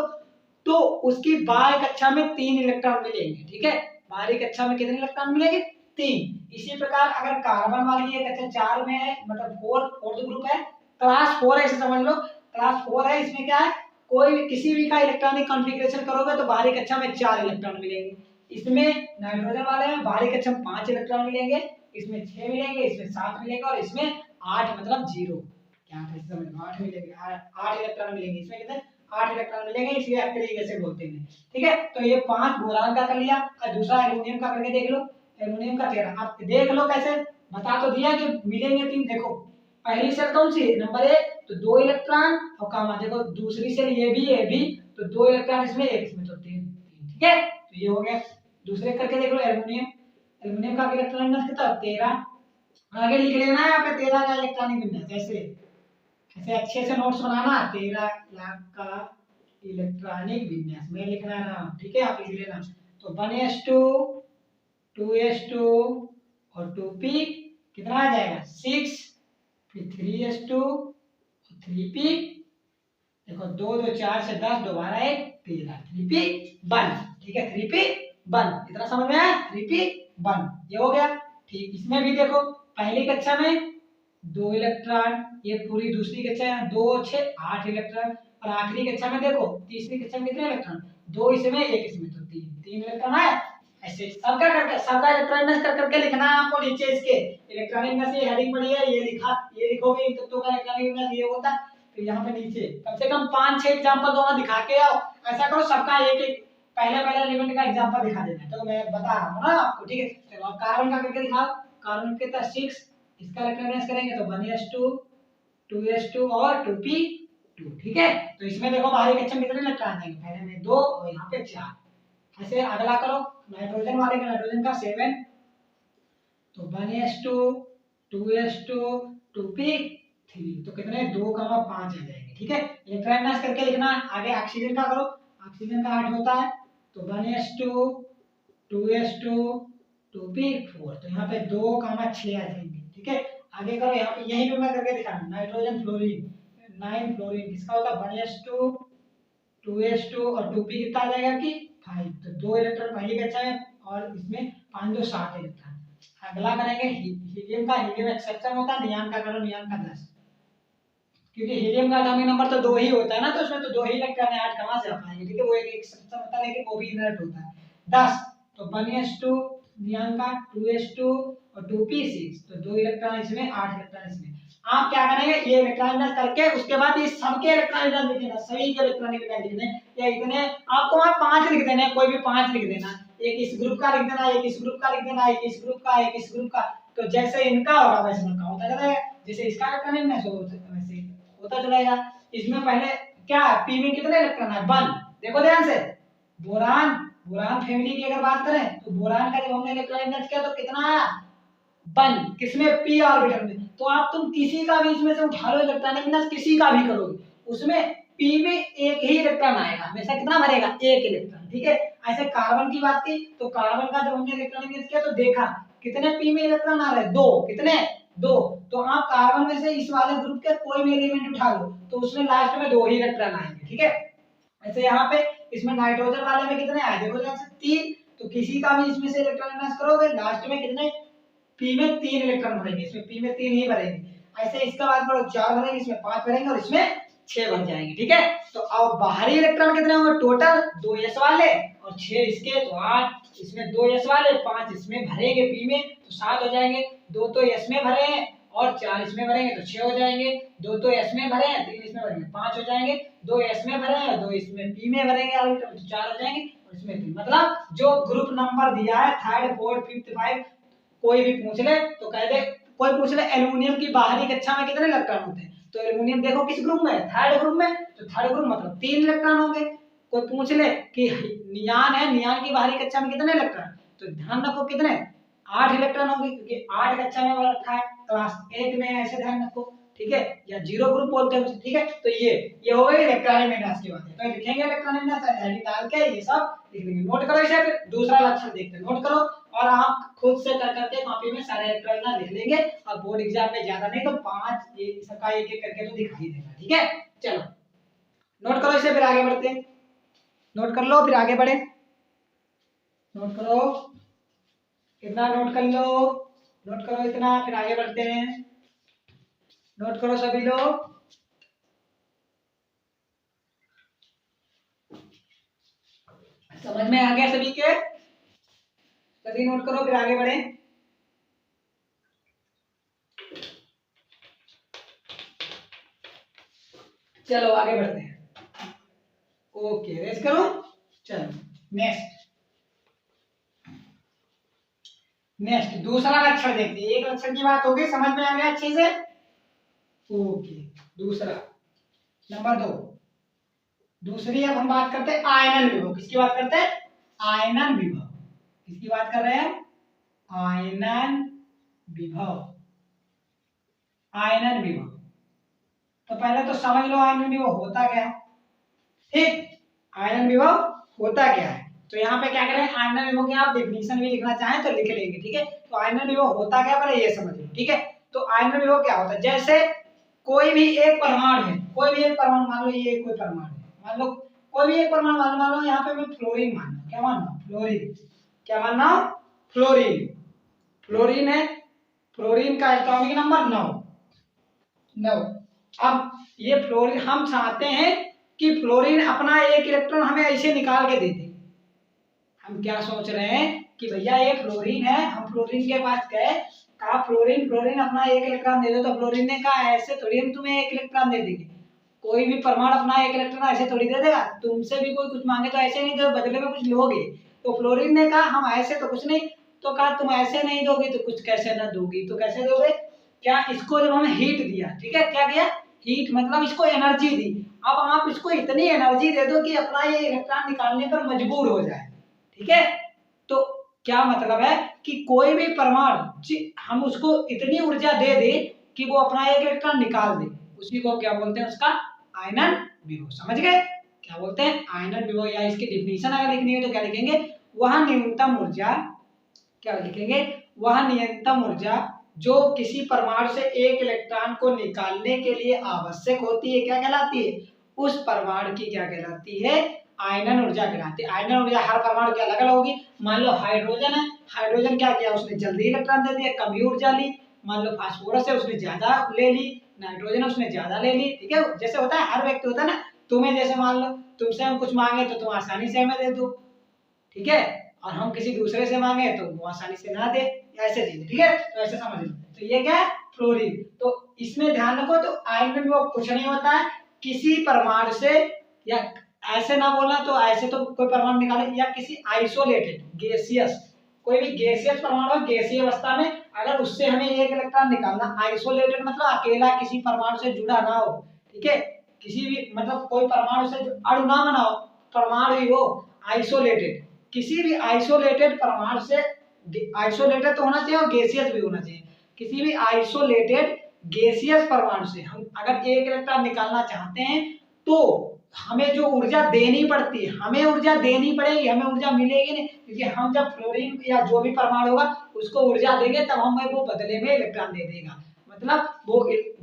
तो उसकी बाह्य कक्षा में 3 इलेक्ट्रॉन मिलेंगे। ठीक है, बाहरी कक्षा में कितने इलेक्ट्रॉन मिलेंगे, 3। इसी प्रकार अगर कार्बन वाली ये कक्षा 4 में है, मतलब फोर्थ ग्रुप है, क्लास 4 है, इसे समझ लो क्लास 4 है, इसमें क्या है, कोई भी किसी भी का इलेक्ट्रॉनिक कॉन्फ़िगरेशन करोगे तो बाहरी कक्षा में 4 इलेक्ट्रॉन मिलेंगे। इसमें नाइट्रोजन वाले में बाहरी कक्षा में 5 इलेक्ट्रॉन मिलेंगे, इसमें 6 मिलेंगे, इसमें 7 मिलेंगे और इसमें 8 मतलब 0, क्या समझ लो 8 मिलेंगे, 8 इलेक्ट्रॉन मिलेंगे। इसमें कितने 8 इलेक्ट्रॉन मिलेंगे, इसलिए एक्टिव एसिड बोलते हैं। ठीक है, तो ये 5 बोरान का कर लिया, और दूसरा एल्युमिनियम का करके देख लो, एल्युमिनियम का 13। आप देख लो कैसे, बता तो दिया कि मिलेंगे 3। देखो पहली सेल कौन सी है, नंबर 1, तो 2 इलेक्ट्रॉन और कामा। देखो दूसरी सेल ये भी, तो 2 इलेक्ट्रॉन इसमें, एक इसमें, तो 3। ठीक है, तो ये हो गया। दूसरे करके देख लो, एल्युमिनियम का इलेक्ट्रॉनिक विन्यास कितना, 13। आगे लिख लेना है यहाँ पे 13 का इलेक्ट्रॉनिक विन्यास, ऐसे अच्छे से नोट्स बनाना, 13 लाख का इलेक्ट्रॉनिक विन्यास में लिखना है ना। ठीक है, आप लिख लेना। तो 1s2 2s2 और 2p कितना आ जाएगा 6, फिर 3s2 3p, देखो 2 2 4 से 10, दोबारा 1 13, 3p1। ठीक है, 3p1, इतना समझ में आया, 3p1 ये हो गया। ठीक, इसमें भी देखो पहली कक्षा में 2 इलेक्ट्रॉन, ये पूरी दूसरी कक्षा में 2 6 8 इलेक्ट्रॉन, और आखिरी कक्षा में देखो तीसरी कक्षा में कितने इलेक्ट्रॉन, 2 इसमें, 1 इसमें, तो 3 इलेक्ट्रॉन आया। ऐसे सबका करके सबका इलेक्ट्रॉनिक कर करके लिखना है आपको नीचे इसके इलेक्ट्रॉनिक में से हेडिंग पड़ी है, ये लिखा, ये लिखोगे इन तत्वों का इलेक्ट्रॉनिक में ये होता है। फिर यहाँ पे नीचे कम से कम 5-6 एग्जांपल दोनों दिखा के आओ। ऐसा करो सबका एक एक पहले पहले एलिमेंट का एग्जांपल दिखा देना, तो मैं बता रहा हूँ ना आपको, ठीक है। चलो आप कार्बन का करके दिखाओ। कार्बन के तो 6, इसका इलेक्ट्रॉनिक करेंगे तो 1s2 2s2 और 2p2, ठीक है। तो इसमें देखो बाहरी कक्षा में कितने इलेक्ट्रॉन आएंगे, पहले में 2 और यहाँ पे 4। ऐसे अगला करो नाइट्रोजन वाले का, नाइट्रोजन का 7, तो 1s2 2s2 2p3, तो कितने 2,5 आ जाएंगे, ठीक है। इलेक्ट्रॉनिक करके लिखना। आगे ऑक्सीजन का करो, ऑक्सीजन का 8 होता है, तो 1s2 2s2 2p4, तो यहाँ पे 2,6 आ जाएंगे, ठीक है। आगे करो, यहाँ पे यही पे मैं करके दिखा रहा हूँ। नाइट्रोजन फ्लोरीन 9 फ्लोरीन, इसका होता है 1s2 2s2 और 2p कितना आ जाएगा कि 5, तो 2 इलेक्ट्रॉन पहली कक्षा में और इसमें 5 2 7 इलेक्ट्रॉन। अगला करेंगे हीलियम का। हीलियम एक्सेप्शन होता है, नियान का करो, नियान का 10, क्योंकि हीलियम का एटॉमिक नंबर तो 2 ही होता है ना, तो उसमें तो 2 ही इलेक्ट्रॉन है, 8 कहां से आ पाएंगे, ठीक है। वो एक एक्सेप्शन होता है, लेकिन वो भी इनर्ट होता है। 10, तो 1s2 नियान का 2s2 और 2p6, तो 2 इलेक्ट्रॉन इसमें 8 इलेक्ट्रॉन इसमें। आप क्या करेंगे, ये इलेक्ट्रॉन करके उसके बाद ये सबके इलेक्ट्रॉन लिख देना, सभी के इलेक्ट्रॉन लिख देना, या इतने आपको वहां 5 लिख देना है, कोई भी 5 लिख देना। एक इस ग्रुप का लिख देना, एक इस ग्रुप का लिख देना, एक इस ग्रुप का, एक इस ग्रुप का, तो जैसे इनका होगा वैसे उनका होता चलेगा। जैसे इसका इलेक्ट्रॉन है वैसे होता चलेगा। इसमें पहले क्या पी में कितने इलेक्ट्रॉन है, 1। देखो ध्यान से, बोरान, बोरान फैमिली की अगर बात करें तो बोरान का जब हमने इलेक्ट्रॉन किया तो कितना आया, 1, किसमें p ऑर्बिटल में। तो आप तुम किसी का भी इसमें से उठा लो इलेक्ट्रॉन, किसी का भी करोगे उसमें p में एक ही इलेक्ट्रॉन आएगा हमेशा, कितना भरेगा, 1 इलेक्ट्रॉन, ठीक है। ऐसे कार्बन की बात की तो कार्बन का जब हमने इलेक्ट्रॉन किया तो देखा कितने p में इलेक्ट्रॉन आ रहे हैं, 2, कितने 2। तो आप कार्बन में से इस वाले ग्रुप के कोई भी एलिमेंट उठा लो तो उसमें लास्ट में 2 ही इलेक्ट्रॉन आएंगे, ठीक है। ऐसे यहाँ पे इसमें नाइट्रोजन वाले में कितने आए, देखो जैसे 3, तो किसी का भी इसमें से इलेक्ट्रॉन माइनस करोगे लास्ट में कितने, p में 3 इलेक्ट्रॉन भरेंगे, इसमें p में 3 ही भरेंगे। ऐसे इसका बाद करो 4 भरेंगे, इसमें 5 भरेंगे और इसमें 6 भर जाएंगे, ठीक है। तो अब बाहरी इलेक्ट्रॉन कितने होंगे टोटल, 2s वाले और 6 इसके, तो 8 इसमें 2s वाले, 5 इसमें भरेंगे p में, तो 7 हो जाएंगे। 2 तो s में भरे हैं और 4 इसमें भरेंगे तो 6 हो जाएंगे। 2 तो s में भरे हैं, 3 इसमें भरेंगे 5 हो जाएंगे। 2 s में भरे हैं, 2 इसमें p में भरेंगे तो 4 हो जाएंगे और इसमें 3। मतलब जो ग्रुप नंबर दिया है 3rd 4th 5th 5, कोई भी पूछ ले तो कह दे, कोई पूछ ले एल्युमिनियम की बाहरी कक्षा में कितने इलेक्ट्रॉन होते हैं, तो एल्युमिनियम देखो किस ग्रुप में है, 3rd ग्रुप में, तो 3rd ग्रुप मतलब 3 इलेक्ट्रॉन होंगे। कोई पूछ ले कि नियान है, नियान की बाहरी कक्षा में कितने इलेक्ट्रॉन, तो ध्यान रखो कितने 8 इलेक्ट्रॉन होंगे, क्योंकि 8 कक्षा में रखा है, क्लास 8 में ऐसे ध्यान रखो, ठीक है, या 0 ग्रुप बोलते हैं, ठीक है। तो ये हो गई इलेक्ट्रॉनिक मेटास की बात है। तो लिखेंगे इलेक्ट्रॉनिक मेटास आईडी डाल के ये सब लिख देंगे, नोट करो इसे। फिर दूसरा लक्षण देखते हैं, नोट करो और आप खुद से कर करके कॉपी में सारे इलेक्ट्रॉन लिख लेंगे, और बोर्ड एग्जाम में ज्यादा नहीं तो 5 ये सबका एक एक करके तो दिखाई देगा, ठीक है। चलो नोट करो इसे, फिर आगे बढ़ते हैं। नोट कर लो फिर आगे बढ़े, नोट करो, इतना नोट कर लो, नोट करो इतना, फिर आगे बढ़ते हैं। नोट करो सभी लोग, समझ में आ गया सभी के, सभी नोट करो फिर आगे बढ़े। चलो आगे बढ़ते हैं, ओके रेस्ट करो। चलो नेक्स्ट दूसरा लक्षण देखते हैं। एक लक्षण की बात हो गई, समझ में आ गया अच्छे से, ओके। दूसरा नंबर 2, दूसरी अब हम बात करते हैं आयनन विभव। किसकी बात करते हैं, आयनन विभव। किसकी बात कर रहे हैं, आयनन विभव, आयनन विभव। तो पहले तो समझ लो आयनन विभव होता क्या है, ठीक। आयनन विभव होता क्या है, तो यहाँ पे क्या करें, आयनन विभव की आप डेफिनेशन भी लिखना चाहें तो लिख लेंगे, ठीक है। तो आयनन विभव होता क्या पहले ये समझ लो, ठीक है। तो आयनन विभव क्या होता है, जैसे कोई भी एक परमाणु है, कोई भी एक परमाणु, मान लो ये कोई परमाणु है, मान लो कोई भी एक परमाणु मान लो यहाँ पे मैं फ्लोरीन मानना, क्या मानना, फ्लोरीन, क्या मानना, फ्लोरीन, फ्लोरीन है, फ्लोरीन का एटॉमिक नंबर 9। अब ये फ्लोरीन, हम चाहते हैं कि फ्लोरीन अपना एक इलेक्ट्रॉन हमें ऐसे निकाल के दे दे। हम क्या सोच रहे हैं कि भैया ये फ्लोरीन है, हम फ्लोरीन के पास गए, कहा फ्लोरीन फ्लोरीन अपना 1 इलेक्ट्रॉन दे दो, तो फ्लोरीन ने कहा ऐसे थोड़ी हम तुम्हें 1 इलेक्ट्रॉन दे देंगे, कोई भी परमाणु अपना 1 इलेक्ट्रॉन ऐसे थोड़ी दे देगा, तुमसे भी कोई कुछ मांगे तो ऐसे नहीं दो, बदले में कुछ लोगे। तो फ्लोरीन ने कहा हम ऐसे तो कुछ नहीं, तो कहा तुम ऐसे नहीं दोगे तो कुछ कैसे ना दोगी, तो कैसे दोगे, क्या इसको जब हमने हीट दिया, ठीक है, क्या किया, हीट मतलब इसको एनर्जी दी, अब आप इसको इतनी एनर्जी दे दो कि अपना ये इलेक्ट्रॉन निकालने पर मजबूर हो जाए, ठीक है। तो क्या मतलब है कि कोई भी परमाणु हम उसको इतनी ऊर्जा दे दे कि वो अपना 1 इलेक्ट्रॉन निकाल दे, उसी को क्या बोलते हैं, उसका आयनन विभव। समझ गए, क्या बोलते हैं, आयनन विभव, या इसकी डिफिनीशन अगर लिखनी है तो क्या लिखेंगे, वह न्यूनतम ऊर्जा, क्या लिखेंगे, वह न्यूनतम ऊर्जा जो किसी परमाणु से 1 इलेक्ट्रॉन को निकालने के लिए आवश्यक होती है, क्या कहलाती है, उस परमाणु की क्या कहलाती है, आयनन ऊर्जा कहलाती है। आयनन ऊर्जा हर परमाणु की अलग अलग होगी। मान लो हाइड्रोजन है, हाइड्रोजन क्या किया, उसने जल्दी इलेक्ट्रॉन दे दिया, कम ही ऊर्जा ली। मान लो फास्फोरस है, उसने ज्यादा ले ली, नाइट्रोजन उसने ज्यादा ले ली, ठीक है। जैसे होता है हर व्यक्ति होता है ना, तुम्हें जैसे मान लो तुमसे हम कुछ मांगे तो तुम आसानी से हमें दे दो, ठीक है, और हम किसी दूसरे से मांगे तो वो आसानी से ना दे, ऐसे चीजें, ठीक है। तो ऐसे समझ लो, तो ये क्या है, फ्लोरीन। तो इसमें ध्यान रखो, तो आयनन विभव कुछ नहीं होता है, किसी परमाणु से, या ऐसे ना बोलना, तो ऐसे तो कोई परमाणु निकाले, या किसी आइसोलेटेड गैसियस, कोई भी गैसियस परमाणु गैसीय अवस्था में, अगर उससे हमें 1 इलेक्ट्रॉन निकालना, आइसोलेटेड मतलब अकेला किसी परमाणु से जुड़ा ना हो, ठीक है, किसी भी मतलब कोई परमाणु से अणु ना बना हो, परमाणु ही हो, आइसोलेटेड, किसी भी आइसोलेटेड परमाणु से, आइसोलेटेड तो होना चाहिए और गैसियस भी होना चाहिए, किसी भी आइसोलेटेड गैसियस परमाणु से हम अगर 1 इलेक्ट्रॉन निकालना चाहते हैं तो हमें जो ऊर्जा देनी पड़ती है, हमें ऊर्जा देनी पड़ेगी, हमें ऊर्जा मिलेगी नहीं, क्योंकि हम जब फ्लोरीन या जो भी परमाणु होगा उसको ऊर्जा देंगे तब हमें वो बदले में इलेक्ट्रॉन दे देगा। मतलब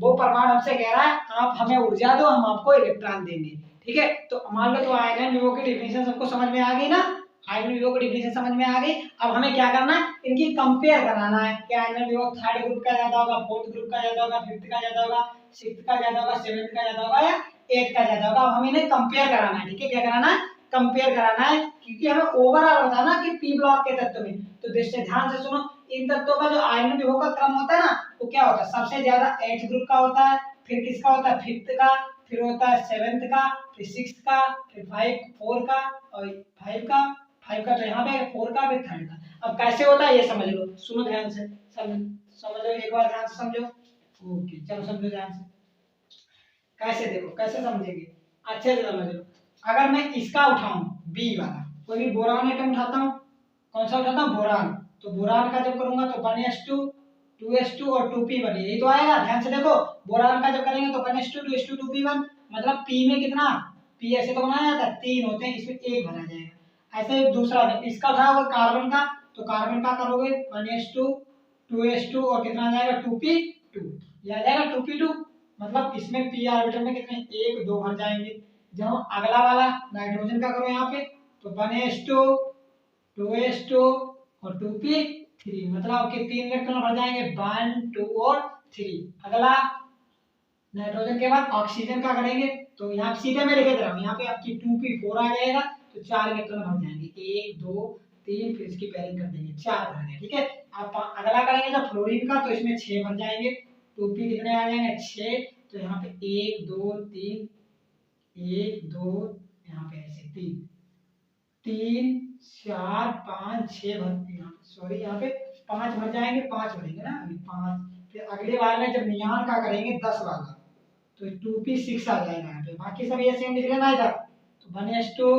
वो परमाणु हमसे कह रहा है आप हमें ऊर्जा दो, हम आपको इलेक्ट्रॉन देंगे, ठीक है। तो मान लो, तो आयनन विभव की डिफिनेशन सबको समझ में आ गई ना, आयनन विभव की डिफिनेशन समझ में आ गई। अब हमें क्या करना है, इनकी कंपेयर कराना है कि आयनन विभव 3rd ग्रुप का ज्यादा होगा, 4th ग्रुप का ज्यादा होगा, 5th का ज्यादा होगा, 6th का ज्यादा होगा, 7th का ज्यादा होगा, या 8th का ज्यादा होगा। अब हम इन्हें कंपेयर कराना है, ठीक है, क्या कराना है, कंपेयर कराना है, क्योंकि हमें ओवरऑल बताना कि पी ब्लॉक के तत्व में। तो देखते ध्यान से सुनो, इन तत्वों का जो आयनन विभव का क्रम होता है ना, वो क्या होता है, सबसे ज्यादा 8th ग्रुप का होता है, फिर किसका होता है, 5th का, फिर होता है 7th का, फिर 6th का, फिर 4 का, और 5 का, तो यहाँ पे 4 का, फिर 3rd का। अब कैसे होता है ये समझ लो, सुनो ध्यान से, समझो एक बार ध्यान से समझो। ओके, चलो समझो ध्यान से, कैसे, देखो कैसे समझेंगे, अच्छे से समझ लो। अगर मैं इसका उठाऊं बी वाला, कोई भी बोरान एटम उठाता हूं, कौन सा उठाता हूं, बोरान, तो बोरान का जब करूंगा तो 1s2 2s2 और 2p1, यही तो आएगा। ध्यान से देखो, बोरान का जब करेंगे तो 1s2 2s2 2p1, मतलब p में कितना, p ऐसे तो बनाया जाता है, 3 होते हैं, इसमें 1 बना जाएगा। ऐसे दूसरा जब इसका उठाओगे कार्बन का, तो कार्बन का करोगे 1s2 2s2 और कितना आ जाएगा 2p2, ये आ जाएगा 2p2, मतलब इसमें p ऑर्बिटल में कितने 1 2 भर जाएंगे। जब अगला वाला नाइट्रोजन का करो यहाँ पे, तो 1s2 2s2 और 2p3, मतलब आपके 3 इलेक्ट्रॉन भर जाएंगे, 1 2 और 3। अगला नाइट्रोजन के बाद ऑक्सीजन का करेंगे, तो यहाँ सीधे मैं लिखे दे रहा हूँ, यहाँ पे आपकी 2p4 आ जाएगा, तो 4 इलेक्ट्रॉन भर जाएंगे, 1 2 3, फिर इसकी पेयरिंग कर देंगे, 4 भर गए, ठीक है। आप अगला करेंगे जब फ्लोरीन का, तो इसमें 6 भर जाएंगे, 2p कितने आ जाएंगे 6, तो यहाँ पे 1 2 3 1 2, यहाँ पे ऐसे 3 3 4 5 6 भर, यहाँ सॉरी यहाँ पे 5 भर जाएंगे, 5 भरेंगे ना अभी 5। फिर अगले बार में जब नियान का करेंगे 10 वाला, तो 2p6 आ जाएगा यहाँ पे, बाकी सब ये सेम लिख लेना इधर। तो 1s2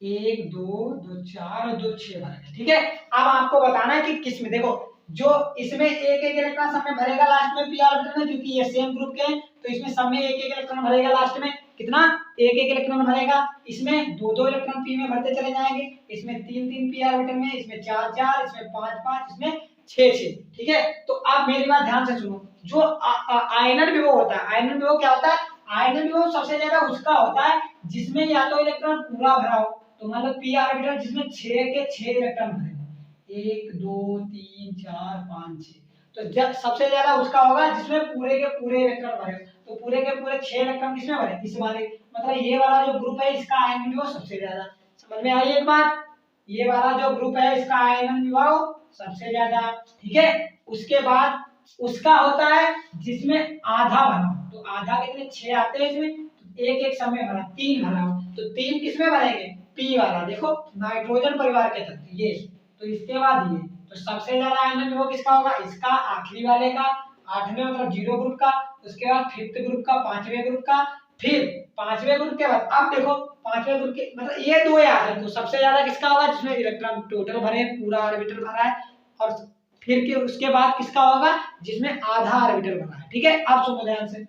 1 2 2 4 और 2 6 भर गए, ठीक है। अब आपको बताना है कि किस में, देखो जो इसमें एक इलेक्ट्रॉन सब में भरेगा लास्ट में p ऑर्बिटल में, क्योंकि ये सेम ग्रुप के हैं, तो इसमें सब में एक इलेक्ट्रॉन भरेगा लास्ट में, कितना, एक इलेक्ट्रॉन भरेगा। इसमें दो इलेक्ट्रॉन p में भरते चले जाएंगे, इसमें 3 p ऑर्बिटल में, इसमें 4 इसमें 5 इसमें 6 ठीक है। तो आप मेरी बात ध्यान से सुनो, जो आयनन विभव होता है, आयनन विभव क्या होता है, आयनन विभव सबसे ज्यादा उसका होता है जिसमें या तो इलेक्ट्रॉन पूरा भरा हो, तो मतलब p ऑर्बिटल जिसमें 6 के 6 इलेक्ट्रॉन भरे हो, 1 2 3 4 5 6, तो जब सबसे ज्यादा उसका होगा जिसमें पूरे के पूरे इलेक्ट्रॉन भरे हो, तो पूरे के पूरे 6 इलेक्ट्रॉन किसमें भरे, इस वाले, मतलब ये वाला जो ग्रुप है इसका आयनन विभव सबसे ज्यादा। समझ में आई एक बात, ये वाला जो ग्रुप है इसका आयनन विभव सबसे ज्यादा, ठीक है। उसके बाद उसका होता है जिसमें आधा भरा, तो आधा कितने 6 आते हैं इसमें, तो एक एक समय भरा 3 भरा, तो 3 किसमें भरेंगे, पी वाला, देखो नाइट्रोजन परिवार के तत्व ये, तो इसके बाद ये, तो सबसे ज्यादा आयनन विभव किसका होगा, इसका आखिरी वाले का, 8वें मतलब 0 ग्रुप का, उसके बाद 5th ग्रुप का, 5वें ग्रुप का, फिर 5वें ग्रुप के बाद अब देखो 5वें ग्रुप के मतलब ये दो याद है, तो सबसे ज्यादा किसका होगा जिसमें इलेक्ट्रॉन टोटल भरे पूरा ऑर्बिटल भरा है, और फिर के उसके बाद किसका होगा जिसमें आधा ऑर्बिटल भरा है, ठीक है। अब सुनो ध्यान से,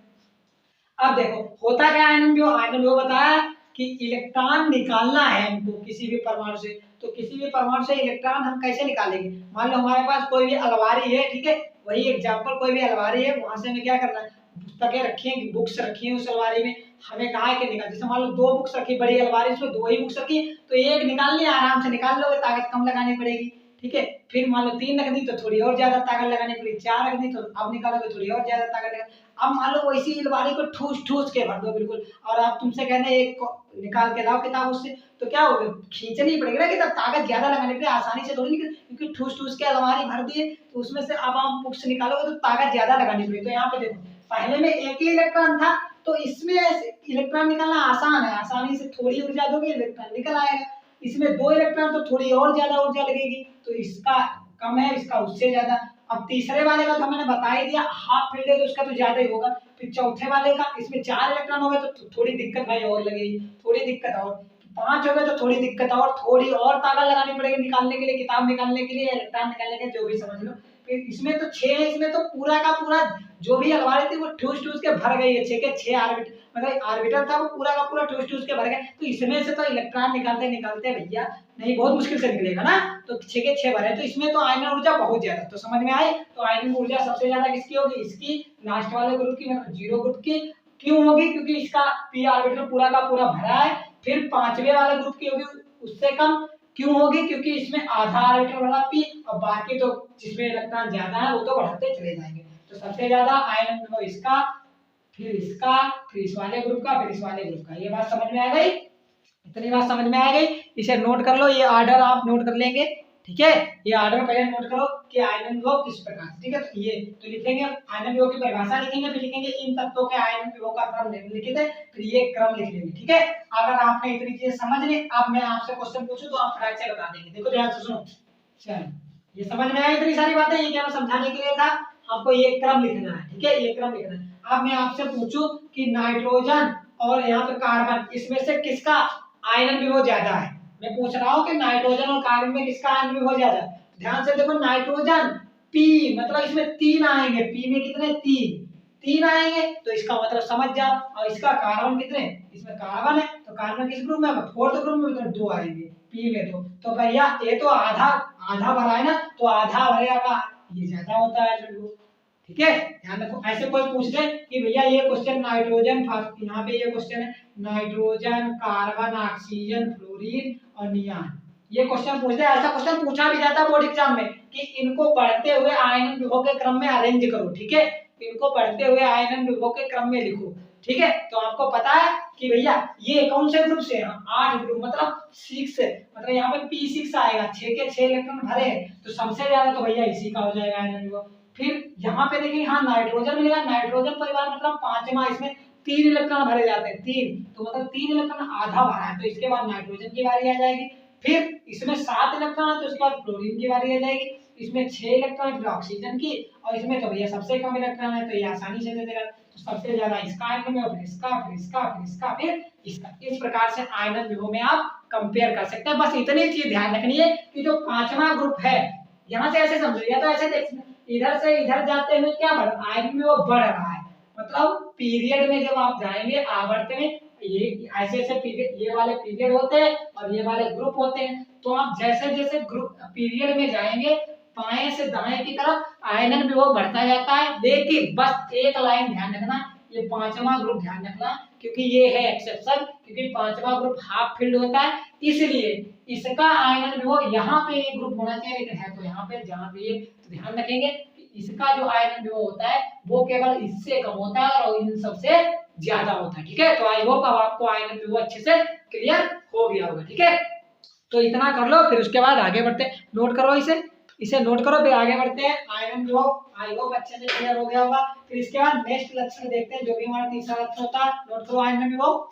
अब देखो होता क्या है आयनन विभव, आयनन विभव बताया कि इलेक्ट्रॉन निकालना है हमको किसी भी परमाणु से, तो किसी भी परमाणु से इलेक्ट्रॉन हम कैसे निकालेंगे, मान लो हमारे पास कोई भी अलमारी है, ठीक है, वही एग्जांपल कोई भी अलमारी है, वहां से हमें क्या करना है, पुस्तकें रखी हैं, बुक्स रखी हैं उस अलमारी में, हमें कहा है कि निकाल, जैसे मान लो 2 बुक्स रखी बड़ी अलमारी, उसमें 2 ही बुक्स रखी, तो एक निकालनी आराम से निकाल लोगे, ताकत कम लगानी पड़ेगी, ठीक है। फिर मान लो 3 रख दी तो थोड़ी और ज्यादा ताकत लगानी पड़ेगी, 4 रख दी तो अब निकालोगे थोड़ी और ज्यादा ताकत लगानी, अब मान लो वैसी अलमारी को ठूस ठूस के भर दो बिल्कुल, और आप तुमसे कहना एक निकाल के लाओ किताब उससे, तो क्या होगा, खींचनी पड़ेगी ना किताब, ताकत ज्यादा लगानी पड़ेगी, आसानी से थोड़ी निकल, क्योंकि ठूस ठूस के अलमारी भर दिए, तो उसमें से अब आप बुक्स निकालोगे तो ताकत ज्यादा लगानी पड़ेगी। तो यहाँ पे देखो पहले में एक ही इलेक्ट्रॉन था, तो इसमें इलेक्ट्रॉन निकालना आसान है, आसानी से थोड़ी ऊर्जा दोगे इलेक्ट्रॉन निकल आएगा, इसमें 2 इलेक्ट्रॉन तो थोड़ी और ज्यादा ऊर्जा लगेगी, तो इसका कम है, इसका उससे ज्यादा। अब तीसरे वाले का तो मैंने बता ही दिया, हाफ फील्ड है तो उसका तो ज्यादा ही होगा, फिर चौथे वाले का इसमें 4 इलेक्ट्रॉन हो गए तो थोड़ी दिक्कत भाई और लगेगी, थोड़ी दिक्कत और, 5 हो गए तो थोड़ी दिक्कत और, थोड़ी और ताकत लगानी पड़ेगी निकालने के लिए, किताब निकालने के लिए, इलेक्ट्रॉन निकालने के लिए, जो भी समझ लो। फिर इसमें तो 6 है, इसमें तो पूरा का पूरा जो भी अलमारी थी वो ठूस ठूस के भर गई है, 6 के 6 ऑर्बिट मतलब ऑर्बिटल था वो पूरा का पूरा ठूस ठूस के भर गए, तो इसमें से तो इलेक्ट्रॉन निकालते निकालते भैया नहीं बहुत मुश्किल से निकलेगा ना, तो 6 के 6 भरे, तो इसमें तो आयनन ऊर्जा बहुत ज्यादा, तो समझ में आए, तो आयनन ऊर्जा सबसे ज्यादा किसकी होगी, इसकी लास्ट वाले ग्रुप की मतलब 0 ग्रुप की, क्यों होगी, क्योंकि इसका पी ऑर्बिटल पूरा का पूरा भरा है, फिर 5वें वाले ग्रुप की होगी उससे कम, क्यों होगी, क्योंकि इसमें आधा ऑर्बिटल भरा पी, और बाकी तो जिसमें इलेक्ट्रॉन ज्यादा है वो तो बढ़ते चले जाएंगे, तो सबसे ज्यादा आयनन विभव इसका, फिर इसका, फिर इस वाले ग्रुप का, फिर इस वाले ग्रुप का। ये बात समझ में आ गई, इतनी बात समझ में आ गई, इसे नोट कर लो, ये ऑर्डर आप नोट कर लेंगे, ठीक है, ये ऑर्डर पहले नोट करो कि आयनन विभव किस प्रकार से, ठीक है, तो ये तो लिखेंगे आयनन विभव की परिभाषा लिखेंगे, फिर लिखेंगे इन तत्वों के आयनन विभव का क्रम निम्नलिखित है, फिर ये क्रम लिख लेंगे, ठीक है। अगर आपने इतनी चीजें समझ ली, अब मैं आपसे क्वेश्चन पूछूं तो आप फटाक से बता देंगे, देखो ध्यान से सुनो, चलो ये समझ में आई इतनी सारी बातें, ये क्या समझाने के लिए था, आपको ये क्रम लिखना है, ठीक है, ये क्रम लिखना है। अब मैं आपसे पूछूं कि नाइट्रोजन और यहाँ पे कार्बन, इसमें से किसका आयनन विभव ज्यादा है, मैं पूछ रहा हूँ कि नाइट्रोजन और कार्बन में किसका आयनन विभव ज्यादा है, ध्यान से देखो, नाइट्रोजन पी मतलब इसमें 3 आएंगे, पी में कितने 3 आएंगे, तो इसका मतलब समझ जाओ, और इसका कार्बन कितने, इसमें कार्बन है तो कार्बन किस ग्रुप में, 4th ग्रुप में, तो 2 आएंगे, पी में 2, तो भैया ये तो आधा आधा भरा है ना, तो आधा भरेगा ये ज्यादा होता है, चलो ठीक है, ध्यान रखो। ऐसे कोई पूछ दे कि भैया ये क्वेश्चन नाइट्रोजन, यहाँ पे ये क्वेश्चन है नाइट्रोजन, कार्बन, ऑक्सीजन, फ्लोरीन और नियान, ये क्वेश्चन पूछ दे, ऐसा क्वेश्चन पूछा भी जाता है बोर्ड एग्जाम में कि इनको बढ़ते हुए आयनन विभव के क्रम में अरेंज करो, ठीक है, इनको बढ़ते हुए आयनन विभव के क्रम में लिखो, ठीक है। तो आपको पता है कि भैया ये कौन से ग्रुप से, 8 ग्रुप मतलब 6, मतलब यहाँ पे P6 आएगा, 6 के 6 इलेक्ट्रॉन भरे हैं, तो सबसे ज्यादा तो भैया इसी का हो जाएगा आयनन विभव। फिर यहाँ पे देखिए, हाँ नाइट्रोजन मिलेगा, नाइट्रोजन परिवार मतलब 5वां, इसमें 3 इलेक्ट्रॉन भरे जाते हैं, 3, तो मतलब 3 इलेक्ट्रॉन आधा भरा है, तो इसके बाद नाइट्रोजन की बारी आ जाएगी, फिर इसमें 7 इलेक्ट्रॉन है तो उसके बाद फ्लोरीन की बारी आ जाएगी, इसमें 6 इलेक्ट्रॉन फिर ऑक्सीजन की, और इसमें तो भैया सबसे कम इलेक्ट्रॉन है, तो ये आसानी से दे देगा, तो सबसे ज्यादा इसका आयनन विभव, फिर इसका, फिर इसका, फिर इसका, फिर इसका, इस प्रकार से आयनन विभव में आप कंपेयर कर सकते हैं। बस इतनी चीज ध्यान रखनी है कि जो 5वां ग्रुप है, यहाँ से ऐसे समझो, या तो ऐसे देख, इधर से इधर जाते हुए क्या बढ़, आयरन में वो बढ़ रहा है, मतलब पीरियड में जब आप जाएंगे आवर्त में, ये ऐसे ऐसे पीरियड, ये वाले पीरियड होते हैं और ये वाले ग्रुप होते हैं, तो आप जैसे जैसे ग्रुप पीरियड में जाएंगे बाएं से दाएं की तरफ आयनन विभव बढ़ता जाता है, लेकिन बस एक लाइन ध्यान रखना, ये 5वां ग्रुप ध्यान रखना, क्योंकि ये है एक्सेप्शन, क्योंकि 5वां ग्रुप हाफ फील्ड होता है, इसलिए इसका आयनन विभव यहाँ पे ये ग्रुप होना चाहिए, लेकिन है तो यहाँ पे, जहाँ पे ये, तो ध्यान रखेंगे कि इसका जो आयनन विभव होता है वो केवल इससे कम होता है और इन सबसे ज्यादा होता है, ठीक है। तो आई होप अब आपको आयनन विभव अच्छे से क्लियर हो गया होगा, ठीक है। तो इतना कर लो, फिर उसके बाद आगे बढ़ते हैं। नोट करो इसे नोट करो, फिर आगे बढ़ते हैं। आयरन विभव, आई होप अच्छे से क्लियर हो गया होगा। फिर इसके बाद नेक्स्ट लक्षण देखते हैं, जो भी हमारा तीसरा लक्षण होता है। नोट करो आयरन विभव।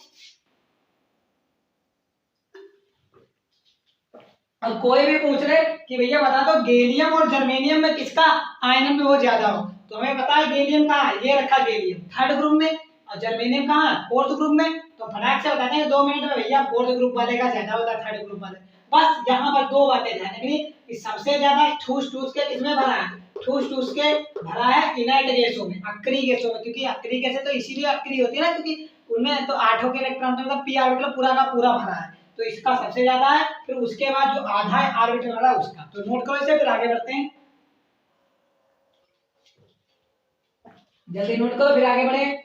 अब कोई भी पूछ रहे कि भैया बता दो गैलियम और जर्मेनियम में किसका आयनन विभव ज्यादा हो, तो हमें पता है गैलियम कहाँ है, ये रखा गैलियम थर्ड ग्रुप में, और जर्मेनियम कहाँ है फोर्थ ग्रुप में। तो फटाक से बताते हैं 2 मिनट में भैया फोर्थ ग्रुप वाले का ज्यादा होता है थर्ड ग्रुप वाले। बस यहाँ पर 2 बातें ध्यान रखनी कि सबसे ज्यादा ठूस ठूस के किसमें भरा है, ठूस ठूस के भरा है इनर्ट गैसों में, अक्रिय गैसों में। क्योंकि अक्रिय गैसें तो इसीलिए अक्रिय होती है ना, क्योंकि उनमें तो 8 के इलेक्ट्रॉन मतलब पी ऑर्बिटल पूरा का पूरा भरा है, तो इसका सबसे ज्यादा है। फिर उसके बाद जो आधा है ऑर्बिटल वाला उसका, तो नोट करो इसे, फिर आगे बढ़ते हैं। जल्दी नोट करो फिर आगे बढ़े।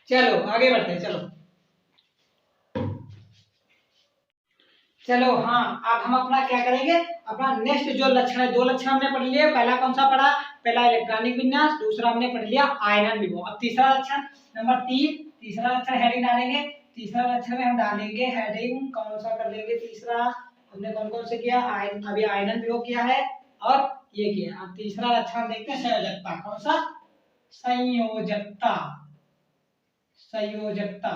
चलो आगे बढ़ते हैं, चलो हाँ, अब हम अपना क्या करेंगे, अपना नेक्स्ट जो लक्षण है, 2 लक्षण हमने पढ़ लिए। पहला कौन सा पढ़ा, पहला इलेक्ट्रॉनिक विन्यास, दूसरा हमने पढ़ लिया आयनन विभव। अब तीसरा लक्षण नंबर 3, तीसरा लक्षण हेडिंग डालेंगे। तीसरा लक्षण में हम डालेंगे हेडिंग कौन सा कर लेंगे, तीसरा हमने कौन कौन से किया, अभी आयनन विभव किया है और ये किया। अब तीसरा लक्षण देखते हैं संयोजकता। कौन सा, संयोजकता, संयोजकता,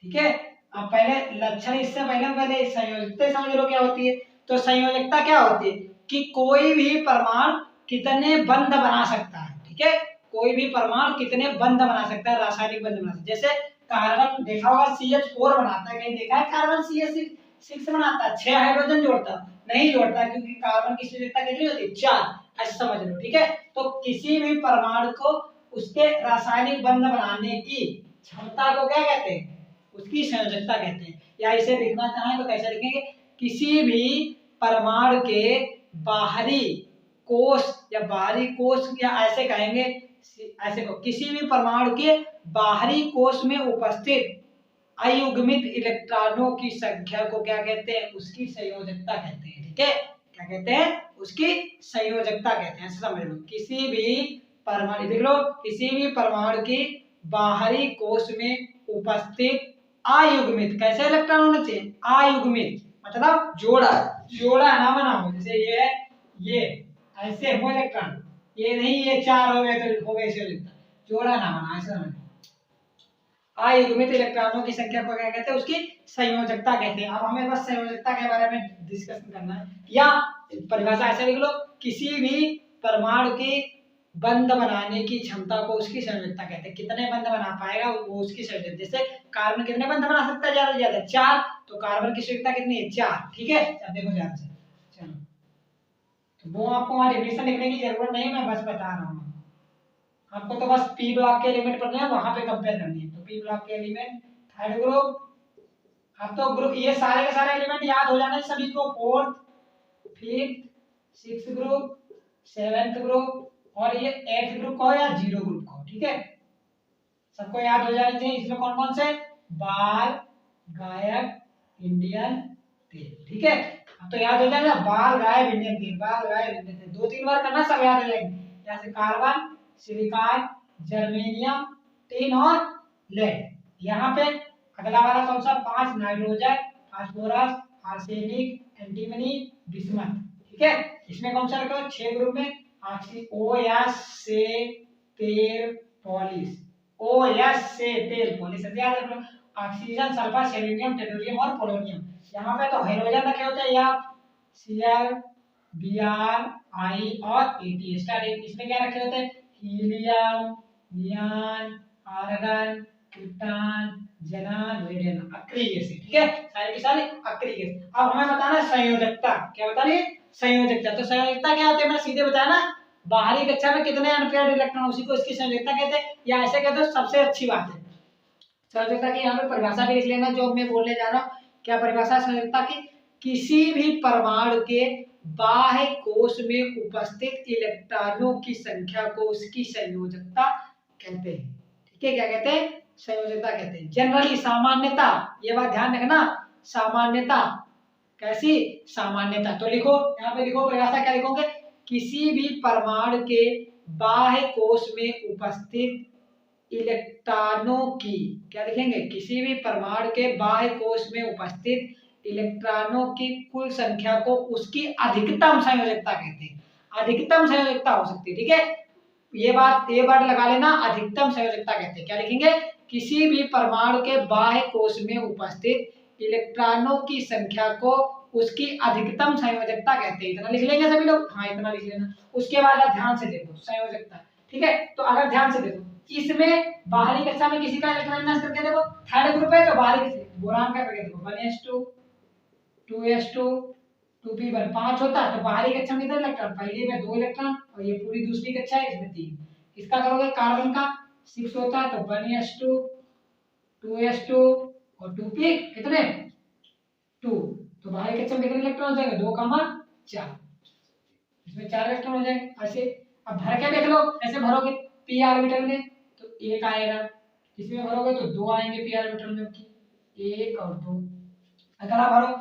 ठीक है। अब पहले लक्षण, इससे पहले संयोजकता समझ लो क्या होती है। तो संयोजकता क्या होती है कि कोई भी परमाणु कितने बंध बना सकता है, ठीक है। कोई भी परमाणु कितने बंध बना सकता है, रासायनिक बंध बना सकता है। जैसे कार्बन देखा होगा CH4 बनाता है, कहीं देखा है कार्बन CH6 बनाता है, 6 हाइड्रोजन जोड़ता नहीं जोड़ता, क्योंकि कार्बन की संयोजकता कितनी होती है, 4, ऐसा समझ लो, ठीक है। तो किसी भी परमाणु को उसके रासायनिक बंध बनाने की क्षमता को क्या कहते हैं, उसकी संयोजकता कहते हैं। या इसे लिखना चाहें तो कैसे लिखेंगे, किसी भी परमाणु के बाहरी कोश या बाहरी कोश, या ऐसे कहेंगे, ऐसे को किसी भी परमाणु के बाहरी कोश में उपस्थित अयुग्मित इलेक्ट्रॉनों की संख्या को क्या कहते हैं, उसकी संयोजकता कहते हैं, ठीक है। क्या कहते हैं, उसकी संयोजकता कहते हैं, ऐसा समझ लो। किसी भी परमाणु, देख लो, किसी भी परमाणु की बाहरी कोश में उपस्थित अयुग्मित, कैसे इलेक्ट्रॉन होने चाहिए, अयुग्मित मतलब जोड़ा, जोड़ा ना बना हो, जैसे ये ऐसे हो इलेक्ट्रॉन, ये नहीं ये 4 हो गए तो हो गए ऐसे इलेक्ट्रॉन, जोड़ा ना बना, ऐसा समझ। अयुग्मित इलेक्ट्रॉनों की संख्या को क्या कहते हैं, उसकी संयोजकता कहते हैं। अब हमें बस संयोजकता के बारे में डिस्कशन करना है, या परिभाषा ऐसे लिख लो, किसी भी परमाणु की बंध बनाने की क्षमता को उसकी संयोजकता कहते हैं। कितने बंध बना पाएगा वो उसकी संयोजकता। जैसे कार्बन कितने बंध बना सकता है, ज्यादा से ज्यादा 4, तो कार्बन की संयोजकता कितनी है, 4, ठीक है। अब देखो ध्यान से, चलो, तो वो आपको वहां डेफिनेशन लिखने की जरूरत नहीं, मैं बस बता रहा हूँ आपको। तो बस पी ब्लॉक के एलिमेंट पढ़ने हैं, वहां पे कंपेयर करनी है। तो पी ब्लॉक के एलिमेंट थर्ड ग्रुप, अब तो ग्रुप ये सारे के सारे एलिमेंट याद हो जाने सभी को, 4th 5th 6th group, 7th group, और ये 8th ग्रुप को या 0 ग्रुप को, ठीक है। सबको याद हो जाने चाहिए। इसमें कौन कौन से, बाल, गायक, इंडियन तेल, ठीक है। अब तो याद हो जाएगा, बाल, गायक, इंडियन तेल, बाल, गायक, इंडियन तेल, 2-3 बार करना, सब याद हो जाएंगे। जैसे कार्बन, सिलिकॉन, जर्मेनियम, टिन और लेड। यहाँ पे अगला वाला कौन सा, 5 nitrogen, phosphorus, arsenic, antimony, bismuth, ठीक है। इसमें कौन सा रखा, 6 ग्रुप में OS से तेल पॉलिश, OS से तेल पॉलिश, याद रख लो। ऑक्सीजन, सल्फर, सेलेनियम, टेलुरियम और पोलोनियम। यहाँ पे तो हाइड्रोजन रखे होते हैं, या Cl, Br, I और At स्टार। इसमें क्या रखे होते हैं, helium, neon, argon, krypton, xenon, radium, अक्रिय गैस, ठीक है। सारी की सारी अक्रिय गैस। अब हमें बताना है संयोजकता, क्या बतानी है, संयोजकता। तो संयोजकता क्या होती है, मैंने सीधे बताया ना, बाहरी कक्षा में कितने अनपेयर्ड इलेक्ट्रॉन, उसी को इसकी संयोजकता कहते हैं, या ऐसे कहते हैं सबसे अच्छी बात है। संयोजकता की यहाँ पे परिभाषा भी लिख लेना, जो मैं बोलने जा रहा हूँ। क्या परिभाषा संयोजकता की, किसी भी परमाणु के बाह्य कोश में उपस्थित इलेक्ट्रॉनों की संख्या को उसकी संयोजकता कहते हैं, ठीक है। क्या कहते हैं, संयोजकता कहते हैं। जनरली, सामान्यता, ये बात ध्यान रखना, सामान्यता, कैसी सामान्यता, तो लिखो यहाँ पे, लिखो परिभाषा क्या लिखोगे, किसी भी परमाणु के बाह्य कोश में उपस्थित इलेक्ट्रॉनों की, क्या लिखेंगे, किसी भी परमाणु के बाह्य कोश में उपस्थित इलेक्ट्रॉनों की कुल संख्या को उसकी अधिकतम संयोजकता कहते हैं। अधिकतम संयोजकता हो सकती है, ठीक है, ये वर्ड लगा लेना, अधिकतम संयोजकता कहते हैं। क्या लिखेंगे, किसी भी परमाणु के बाह्य कोश में उपस्थित इलेक्ट्रॉनों की संख्या को उसकी अधिकतम संयोजकता कहते हैं। इतना लिख लेंगे सभी लोग, हाँ इतना लिख लेना। उसके बाद आप ध्यान से देखो संयोजकता, ठीक है, तो अगर ध्यान से देखो इसमें बाहरी कक्षा में किसी का इलेक्ट्रॉन विन्यास करके देखो, थर्ड ग्रुप है तो बाहरी बोरान का करके देखो 1s2 2s2 2p1 5 होता है, तो बाहरी कक्षा में कितने इलेक्ट्रॉन, पहले में 2 इलेक्ट्रॉन और ये पूरी दूसरी कक्षा है इसमें 3। इसका करोगे कार्बन का 6 होता है, तो 1s2 2s2 और 2p कितने 2, तो बाहरी कक्षा में कितने इलेक्ट्रॉन हो जाएंगे 2, 4, इसमें 4 इलेक्ट्रॉन हो जाएंगे। ऐसे अब भर के देख लो, ऐसे भरोगे p ऑर्बिटल में तो 1 आएगा, इसमें भरोगे तो 2 आएंगे p ऑर्बिटल में, 1 और 2। अगला भरो,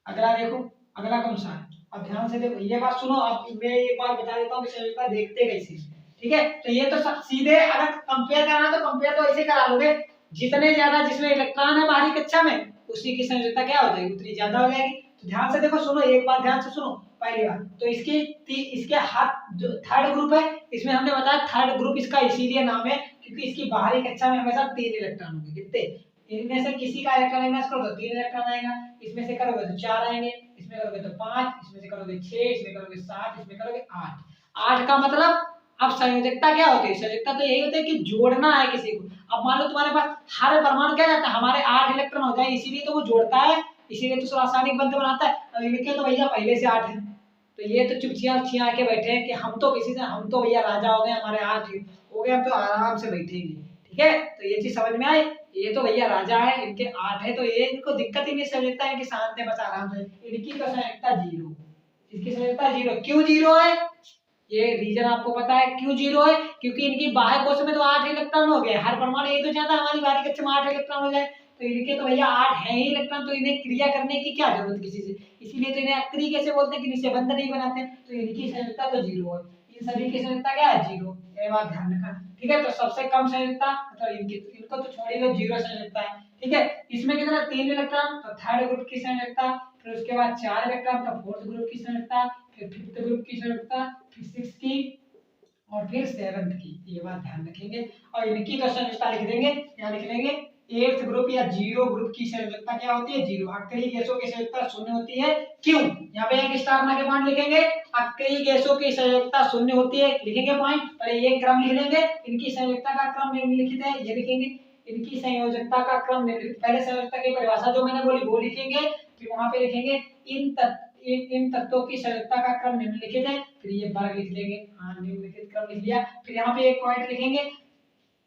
अगला देखो, अगला कौन सा है, अब ध्यान से देखो, ये बात सुनो, अब मैं एक बार बता देता हूँ कि संयोजकता देखते कैसे, ठीक है, तो ये तो सीधे अगर कंपेयर करना तो कंपेयर तो ऐसे करा लोगे, जितने ज्यादा जिसमें इलेक्ट्रॉन है बाहरी कक्षा में उसी की संयोजकता क्या हो जाएगी, उतनी ज्यादा हो जाएगी। तो ध्यान से देखो, सुनो एक बार ध्यान से सुनो, पहली बार तो इसके हाथ जो थर्ड ग्रुप है, इसमें हमने बताया थर्ड ग्रुप इसका इसीलिए नाम है क्योंकि इसकी बाहरी कक्षा में हमेशा 3 इलेक्ट्रॉन होंगे। कितने, इनमें से किसी का इलेक्ट्रॉन विन्यास करो तो 3 इलेक्ट्रॉन आएगा, इसमें से करोगे तो 4 आएंगे, इसमें करोगे तो 5, इसमें से करोगे 6, इसमें करोगे 7, इसमें करोगे 8। 8 का मतलब अब संयोजकता क्या होती है, संयोजकता तो यही होता है कि जोड़ना है किसी को। अब मान लो तुम्हारे पास हर परमाणु क्या जाता है, हमारे 8 इलेक्ट्रॉन हो जाए, इसीलिए तो वो जोड़ता है, इसीलिए तो रासायनिक बंध बनाता है। अब इनके तो भैया पहले से 8 है, तो ये तो चुपचिया के बैठे हैं कि हम तो किसी से, हम तो भैया राजा हो गए, हमारे 8 हो गए, हम तो आराम से बैठेंगे, ठीक है, तो ये चीज समझ में आए, ये तो भैया राजा है, इनके 8 है, तो ये इनको दिक्कत ही नहीं, संयोजकता है, इनके साथ में बस आराम से, इनकी तो संयोजकता 0, इसकी संयोजकता 0। क्यों 0 है, ये रीजन आपको पता है क्यों 0 है, क्योंकि इनकी बाह्य कोश में तो 8 इलेक्ट्रॉन हो गए, हर परमाणु एक तो चाहता है हमारी बाहरी कक्षा में 8 इलेक्ट्रॉन हो जाए, तो इनके तो भैया 8 है ही इलेक्ट्रॉन, तो इन्हें क्रिया करने की क्या जरूरत किसी से, इसीलिए तो इन्हें अक्रिय कैसे बोलते हैं कि इनसे बंध नहीं बनाते, तो इनकी संयोजकता तो 0 है, इन सभी की संयोजकता क्या है 0, ये बात ध्यान रखना, ठीक है। तो सबसे कम संयोजकता मतलब इनको तो छोड़ लो, 0 संयोजकता है, ठीक है। इसमें कितना 3 इलेक्ट्रॉन, तो थर्ड ग्रुप की संयोजकता, फिर उसके बाद 4 इलेक्ट्रॉन, तो फोर्थ ग्रुप की संयोजकता, फिर फिफ्थ ग्रुप की संयोजकता, फिर सिक्स की और फिर सेवंथ की, ये बात ध्यान रखेंगे। और इनकी तो संयोजकता लिख देंगे, यहाँ लिख लेंगे एट्थ ग्रुप या 0 ग्रुप की संयोजकता क्या होती है 0। अक्रिय गैसों की संयोजकता शून्य होती है, क्यों, यहाँ पे एक स्टार बना के पॉइंट लिखेंगे, अक्रिय गैसों की संयोजकता शून्य होती है, लिखेंगे पॉइंट, और ये क्रम लिख लेंगे, इनकी संयोजकता का क्रम निम्नलिखित है, ये लिखेंगे, इनकी संयोजकता का क्रम निम्नलिखित, पहले संयोजकता की परिभाषा जो मैंने बोली वो लिखेंगे, फिर वहां पे लिखेंगे इन तत्वों की संयोजकता का क्रम निम्नलिखित है, फिर ये वर्ग लिख लेंगे, हाँ निम्नलिखित क्रम लिख लिया, फिर यहाँ पे एक पॉइंट लिखेंगे,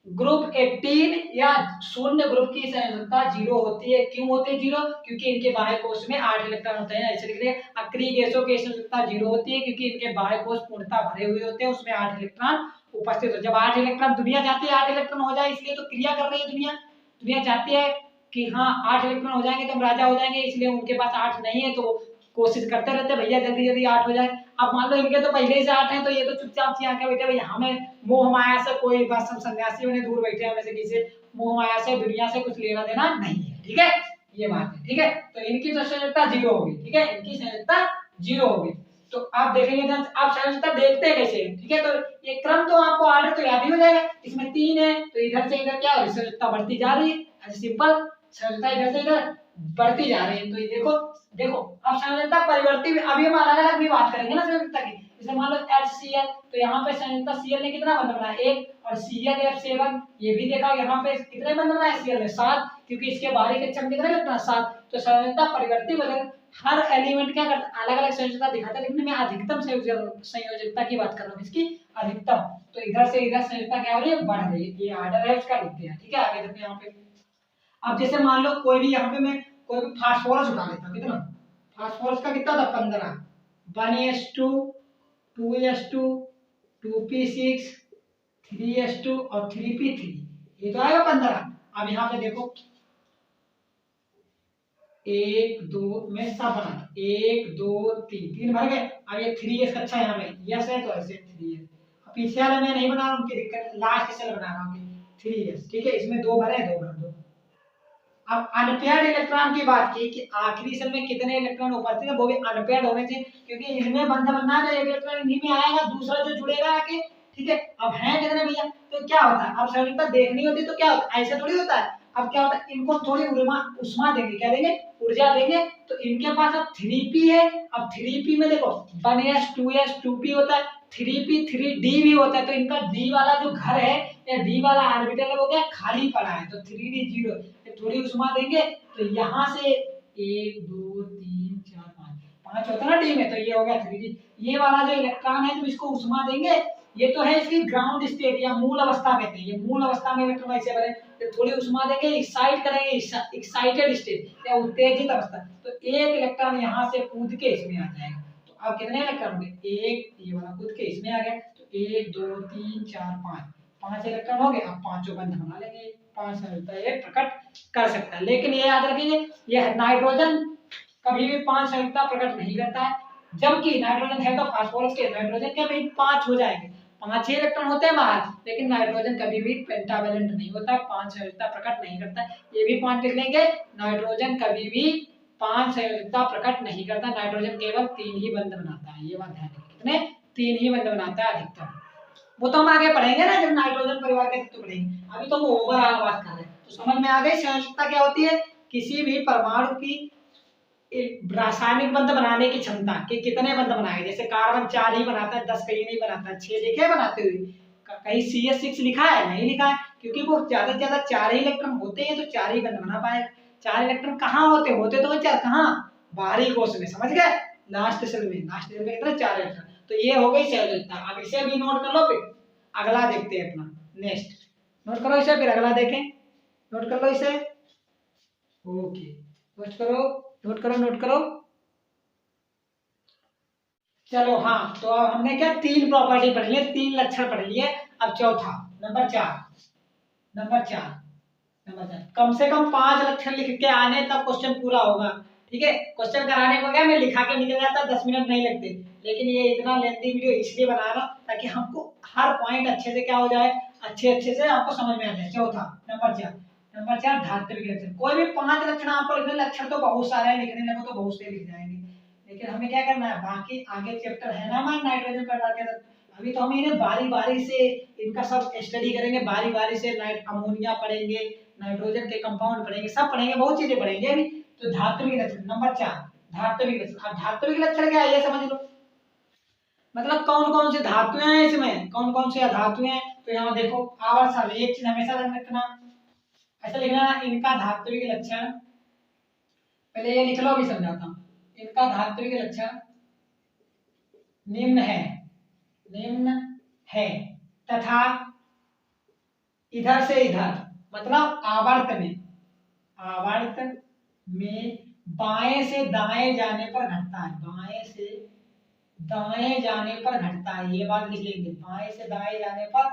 ग्रुप 18 या शून्य ग्रुप की संयोजकता 0 होती है, क्यों होती है 0, क्योंकि इनके बाह्य कोश में 8 इलेक्ट्रॉन होते हैं, ऐसे लिख दें। अक्रिय गैसों की संयोजकता 0 होती है क्योंकि इनके बाह्य कोश पूर्णतः भरे हुए होते हैं, उसमें 8 इलेक्ट्रॉन उपस्थित हो, जब 8 इलेक्ट्रॉन दुनिया चाहती है 8 इलेक्ट्रॉन हो जाए, इसलिए तो क्रिया कर रही है दुनिया, दुनिया चाहती है कि हाँ 8 इलेक्ट्रॉन हो जाएंगे तो हम राजा हो जाएंगे, इसलिए उनके पास 8 नहीं है तो कोशिश करते रहते भैया जल्दी जल्दी 8 हो जाए। अब मान लो इनके तो पहले से 8 हैं, तो ये तो चुपचाप से आके बैठे भैया, हमें मोह माया से कोई, बस हम सन्यासी होने दूर बैठे हैं, हमें से किसी मोह माया से दुनिया से कुछ लेना देना नहीं है, ठीक है, ये बात है, ठीक है। तो इनकी तो संयोजकता 0 होगी, ठीक है, इनकी संयोजकता 0 होगी। तो आप देखेंगे ध्यान से, आप संयोजकता देखते हैं कैसे, ठीक है, तो ये क्रम तो आपको ऑर्डर तो याद ही हो जाएगा, इसमें 3 है तो इधर से इधर क्या है संयोजकता बढ़ती जा रही है, ऐसे सिंपल संयोजकता इधर से इधर बढ़ती जा रही है। तो ये देखो देखो अब संयोजकता परिवर्ती, अभी हम अलग अलग भी बात करेंगे ना संयोजकता की, जैसे मान लो HCl, तो यहाँ पे संयोजकता Cl ने कितना बंध बनाया 1, और ClF7 ये भी देखा, यहाँ पे कितने बंध बनाए Cl ने 7, क्योंकि इसके बाहरी कक्षा में कितने लगता है 7, तो संयोजकता परिवर्ती बदल, हर एलिमेंट क्या करता है अलग अलग संयोजकता दिखाता है, लेकिन मैं अधिकतम संयोजकता की बात कर रहा हूँ, इसकी अधिकतम, तो इधर से इधर संयोजकता क्या हो रही है बढ़ रही है, ये ऑर्डर है उसका लिख दिया, ठीक है। आगे देखते हैं यहाँ पे, अब जैसे मान लो कोई भी यहाँ पे मैं कोई भी फास्फोरस उठा लेता हूँ, कितना फास्फोरस का कितना था 15, 1s2 2s2 2p6 3s2 और 3p3, ये तो आएगा 15। अब यहाँ पे देखो 1 2 में सब बना 1 2 3 भर गए, अब ये 3s का अच्छा यहाँ पे यस है तो ऐसे 3s, अब पीछे वाले मैं नहीं बना रहा हूँ, उनकी दिक्कत, लास्ट से बना रहा हूँ, 3s, ठीक है, इसमें 2 भरे 2 भर दो। अब अनपेयर्ड इलेक्ट्रॉन की बात की कि आखिरी सेल में कितने इलेक्ट्रॉन उपस्थित है, वो भी अनपेयर्ड होने चाहिए, क्योंकि इनमें बंध बनना है तो एक इलेक्ट्रॉन इन्हीं में आएगा, दूसरा जो जुड़ेगा आके, ठीक है। अब है कितने भैया, तो क्या होता है, अब सरलता देखनी होती तो क्या होता है, ऐसे थोड़ी होता है। अब क्या होता है, इनको थोड़ी उष्मा देंगे, क्या देंगे, ऊर्जा देंगे, तो इनके पास अब 3p है। अब 3p में देखो 1s 2s 2p होता है, 3p 3d भी होता है, तो इनका d वाला जो घर है या d वाला ऑर्बिटल है वो क्या खाली पड़ा है, तो 3d 0, थोड़ी उष्मा देंगे तो यहाँ से 1 2 3 4 5 होता है ना डी में, तो ये हो गया 3d। ये वाला जो इलेक्ट्रॉन है, जब इसको उष्मा देंगे, ये तो है इसकी ग्राउंड स्टेट या मूल अवस्था कहते हैं, ये मूल अवस्था में इलेक्ट्रॉन ऐसे बने, तो थोड़ी उष्मा देंगे, एक्साइट करेंगे, एक्साइटेड स्टेट या उत्तेजित अवस्था, तो एक इलेक्ट्रॉन यहाँ से कूद के इसमें आ जाएगा। तो अब कितने इलेक्ट्रॉन होंगे, एक ये वाला कूद के इसमें आ गया, तो 1 2 3 4 5 इलेक्ट्रॉन हो गए। अब पांचों बंध बना लेंगे, 5 संयुक्ता ये प्रकट कर सकता है, लेकिन ये याद रखिए ये नाइट्रोजन कभी भी 5 संयुक्ता प्रकट नहीं करता है, जबकि नाइट्रोजन है तो फास्फोरस के नाइट्रोजन के भाई 5 हो जाएंगे, 5 ही इलेक्ट्रॉन होते हैं बाहर, लेकिन नाइट्रोजन कभी भी पेंटावेलेंट नहीं होता, 5 संयुक्ता प्रकट नहीं करता। ये भी पॉइंट लिख लेंगे, नाइट्रोजन कभी भी 5 संयुक्ता प्रकट नहीं करता, नाइट्रोजन केवल 3 ही बंध बनाता है, ये बात ध्यान रखिए, कितने 3 ही बंध बनाता है अधिकतम। वो तो हम आगे पढ़ेंगे ना जब नाइट्रोजन परिवार के तत्व पढ़ेंगे, अभी तो हम ओवरऑल बात कर रहे हैं। तो समझ में आ गई संयोजकता क्या होती है, किसी भी परमाणु की रासायनिक बंध बनाने की क्षमता कि कितने बंध बनाए, जैसे कार्बन 4 ही बनाता है, 10 कहीं नहीं बनाता, 6 देखे बनाते हुए, कहीं CH6 लिखा है, नहीं लिखा है, क्योंकि वो ज्यादा से ज्यादा 4 ही इलेक्ट्रॉन होते हैं, तो 4 ही बंध बना पाएगा। 4 इलेक्ट्रॉन कहाँ होते होते तो वो 4 कहाँ, बाहरी कोश में, समझ गए, लास्ट सेल में कितने 4 इलेक्ट्रॉन। तो ये हो गई संयोजकता। अब इसे भी नोट कर लो, फिर अगला देखते हैं अपना नेक्स्ट, नोट करो इसे, फिर अगला देखें, नोट कर लो इसे, ओके नोट करो नोट करो नोट करो। चलो हाँ, तो अब हमने क्या 3 प्रॉपर्टी पढ़ लिए, 3 लक्षण पढ़ लिए। अब चौथा नंबर 4 कम से कम 5 लक्षण लिख के आने तब क्वेश्चन पूरा होगा, ठीक है। क्वेश्चन कराने को क्या मैं लिखा के निकल जाता, 10 मिनट नहीं लगते, लेकिन ये इतना लेंथी वीडियो इसलिए बना रहा ताकि हमको हर पॉइंट अच्छे से क्या हो जाए, अच्छे से आपको समझ में आ जाए। चौथा नंबर 4 धात्विक लक्षण। कोई भी 5 लक्षण आपको लिखने, लक्षण तो बहुत सारे हैं, लिखने लगो तो बहुत से लिख जाएंगे, लेकिन हमें क्या करना है, बाकी आगे चैप्टर है ना हमारे नाइट्रोजन परिवार के अंदर, अभी तो हम इन्हें बारी बारी से इनका सब स्टडी करेंगे, बारी बारी से अमोनिया पढ़ेंगे, नाइट्रोजन के कंपाउंड पढ़ेंगे, सब पढ़ेंगे, बहुत चीजें पढ़ेंगे अभी। तो धात्विक लक्षण नंबर 4 धात्विक लक्षण। अब धात्विक लक्षण क्या है ये समझ लो, मतलब कौन कौन से धातुएं हैं इसमें, कौन कौन से धातुएं हैं। तो यहाँ देखो आवर्त साल एक चीज हमेशा ध्यान रखना, ऐसा लिखना इनका धात्विक लक्षण, पहले ये लिख लो अभी समझाता हूँ। इनका धात्विक लक्षण निम्न है तथा इधर से इधर, मतलब आवर्त में बाएं से दाएं जाने पर घटता है, बाएं से दाएं जाने पर घटता है, ये बात लिख लेंगे, बाएं से दाएं जाने पर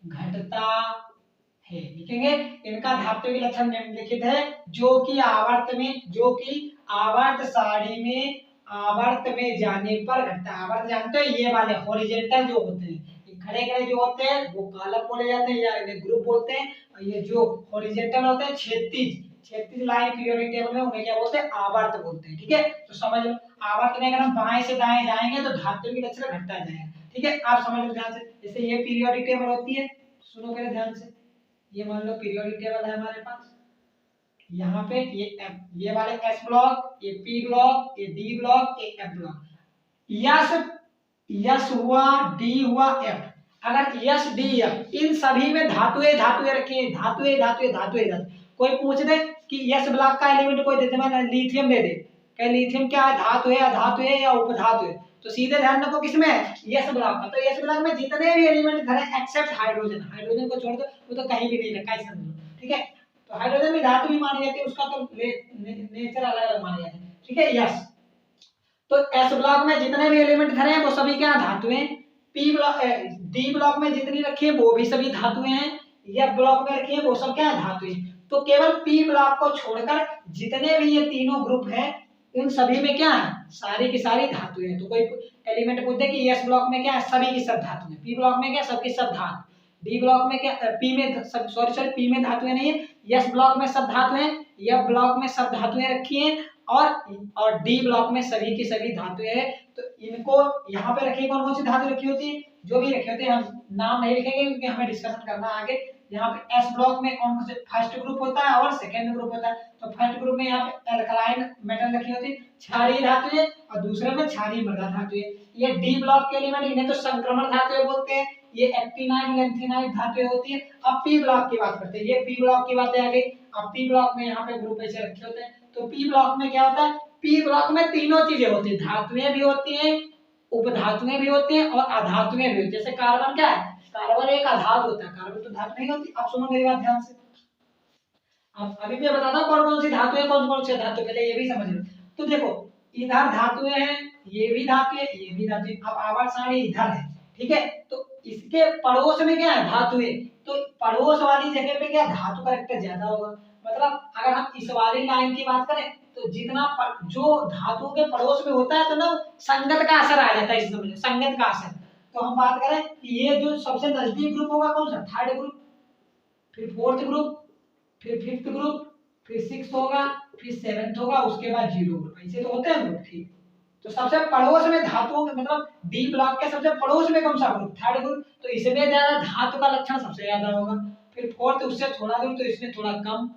घटता है, लिखेंगे। इनका धात्विक लक्षण निम्नलिखित है, जो कि आवर्त सारणी में आवर्त में जाने पर घटता है। आवर्त जानते हो, ये वाले हॉरिजॉन्टल जो होते हैं, खड़े खड़े जो होते हैं वो कॉलम बोले जाते हैं या इन्हें ग्रुप बोलते हैं, और ये जो हॉरिजॉन्टल होते हैं क्षैतिज लाइन पीरियोडिक टेबल में, उन्हें क्या बोलते हैं, आवर्त बोलते हैं, ठीक है। तो समझ लो आवर्त में अगर हम बाएं से दाएं जाएंगे तो धात्विक लक्षण घटता जाएगा, ठीक है। आप समझ लो ध्यान से, जैसे ये पीरियोडिक टेबल होती है, सुनो पहले ध्यान से, ये मान लो पीरियोडिक टेबल है हमारे पास, यहाँ पे ये वाले एस ब्लॉक, ये पी ब्लॉक, ये डी ब्लॉक, ये एफ ब्लॉक, यस हुआ, डी हुआ, एफ। अगर यस डी एफ इन सभी में धातुएं रखी है, धातुएं कोई पूछ दे कि यस ब्लॉक का एलिमेंट कोई देते, मैं लिथियम दे दे, क्या लिथियम क्या है, धातु है, अधातु है या उपधातु है, तो सीधे ध्यान रखो किसमें है, यस ब्लॉक का। तो यस ब्लॉक में जितने भी एलिमेंट धरे एक्सेप्ट हाइड्रोजन को छोड़ दो, वो तो कहीं भी नहीं रखा है, समझ लो, ठीक है। तो हाइड्रोजन भी धातु भी मानी जाती है, उसका तो नेचर अलग अलग माना जाता है, ठीक है। यस, तो एस ब्लॉक में जितने भी एलिमेंट धरे हैं वो सभी क्या धातुएं, पी ब्लॉक डी ब्लॉक में जितनी रखी है वो भी सभी धातुएं हैं, एफ ब्लॉक में रखी है वो सब क्या धातुएं। तो केवल पी ब्लॉक को छोड़कर जितने भी ये तीनों ग्रुप हैं उन सभी में क्या है, सारी की सारी धातुएं हैं। तो कोई एलिमेंट पूछते कि एस ब्लॉक में क्या है, सभी की सब धातु है, पी ब्लॉक में क्या सबकी सब धातु, डी ब्लॉक में क्या, पी में सॉरी पी में धातुएं नहीं है, एस ब्लॉक में सब धातुएं, एफ ब्लॉक में सब धातुएं रखी हैं और डी ब्लॉक में सभी की सभी धातुएं हैं। तो इनको यहाँ पे रखिए, कौन कौन सी धातु रखी होती है, जो भी रखे होते हैं, हम नाम नहीं लिखेंगे क्योंकि हमें डिस्कशन करना है आगे। यहाँ पे एस ब्लॉक में कौन कौन से फर्स्ट ग्रुप होता है और सेकंड ग्रुप होता है। तो फर्स्ट ग्रुप में यहाँ पे एल्कलाइन मेटल रखी होती है, क्षारीय धातुएं, और दूसरे में क्षारीय मृदा धातुएं। ये डी ब्लॉक के एलिमेंट, इन्हें तो संक्रमण धातुएं बोलते हैं, ये एक्टिनाइड लेंथेनाइड धातुएं होती है। अब पी ब्लॉक की बात करते हैं, ये पी ब्लॉक की बातें आ गई। अब पी ब्लॉक में यहाँ पे ग्रुप ऐसे रखे होते हैं। तो पी ब्लॉक में क्या होता है, पी ब्लॉक में तीनों चीजें होती है, धातुएं भी होती हैं, उपधातुएं भी होती हैं और अधातुएं भी होती हैं। जैसे कार्बन क्या है, कार्बन एक अधातु होता है, कार्बन तो धातु नहीं होती। आप सुनो मेरी बात ध्यान से, अब अभी मैं बताता हूँ कौन कौन सी धातु है, कौन कौन से धातु, पहले ये भी समझ लो। तो देखो इधर धातुएं हैं, ये भी धातु है, ये भी धातु है। अब आवर्त सारणी इधर है, ठीक है, तो इसके पड़ोस में क्या है, धातुएं। तो पड़ोस वाली जगह पे क्या, धातु का रेक्टर ज्यादा होगा। मतलब अगर हम इस वाली लाइन की बात करें तो जितना जो धातु के पड़ोस में होता है तो ना संगत का असर आ जाता है, इस समझो संगत का असर। तो हम बात करें कि ये जो सबसे नजदीक ग्रुप होगा कौन सा, थर्ड ग्रुप, फिर फोर्थ ग्रुप, फिर फिफ्थ ग्रुप, फिर सिक्स होगा, फिर सेवेंथ होगा, उसके बाद जीरो ग्रुप। ऐसे तो होते हैं ग्रुप, ठीक। तो सबसे पड़ोस में धातुओं के मतलब डी ब्लॉक के सबसे पड़ोस में कौन सा ग्रुप, थर्ड ग्रुप। तो इसमें ज्यादा धातु का लक्षण सबसे ज्यादा होगा। फिर फोर्थ उससे थोड़ा दूर, तो इसमें थोड़ा कम,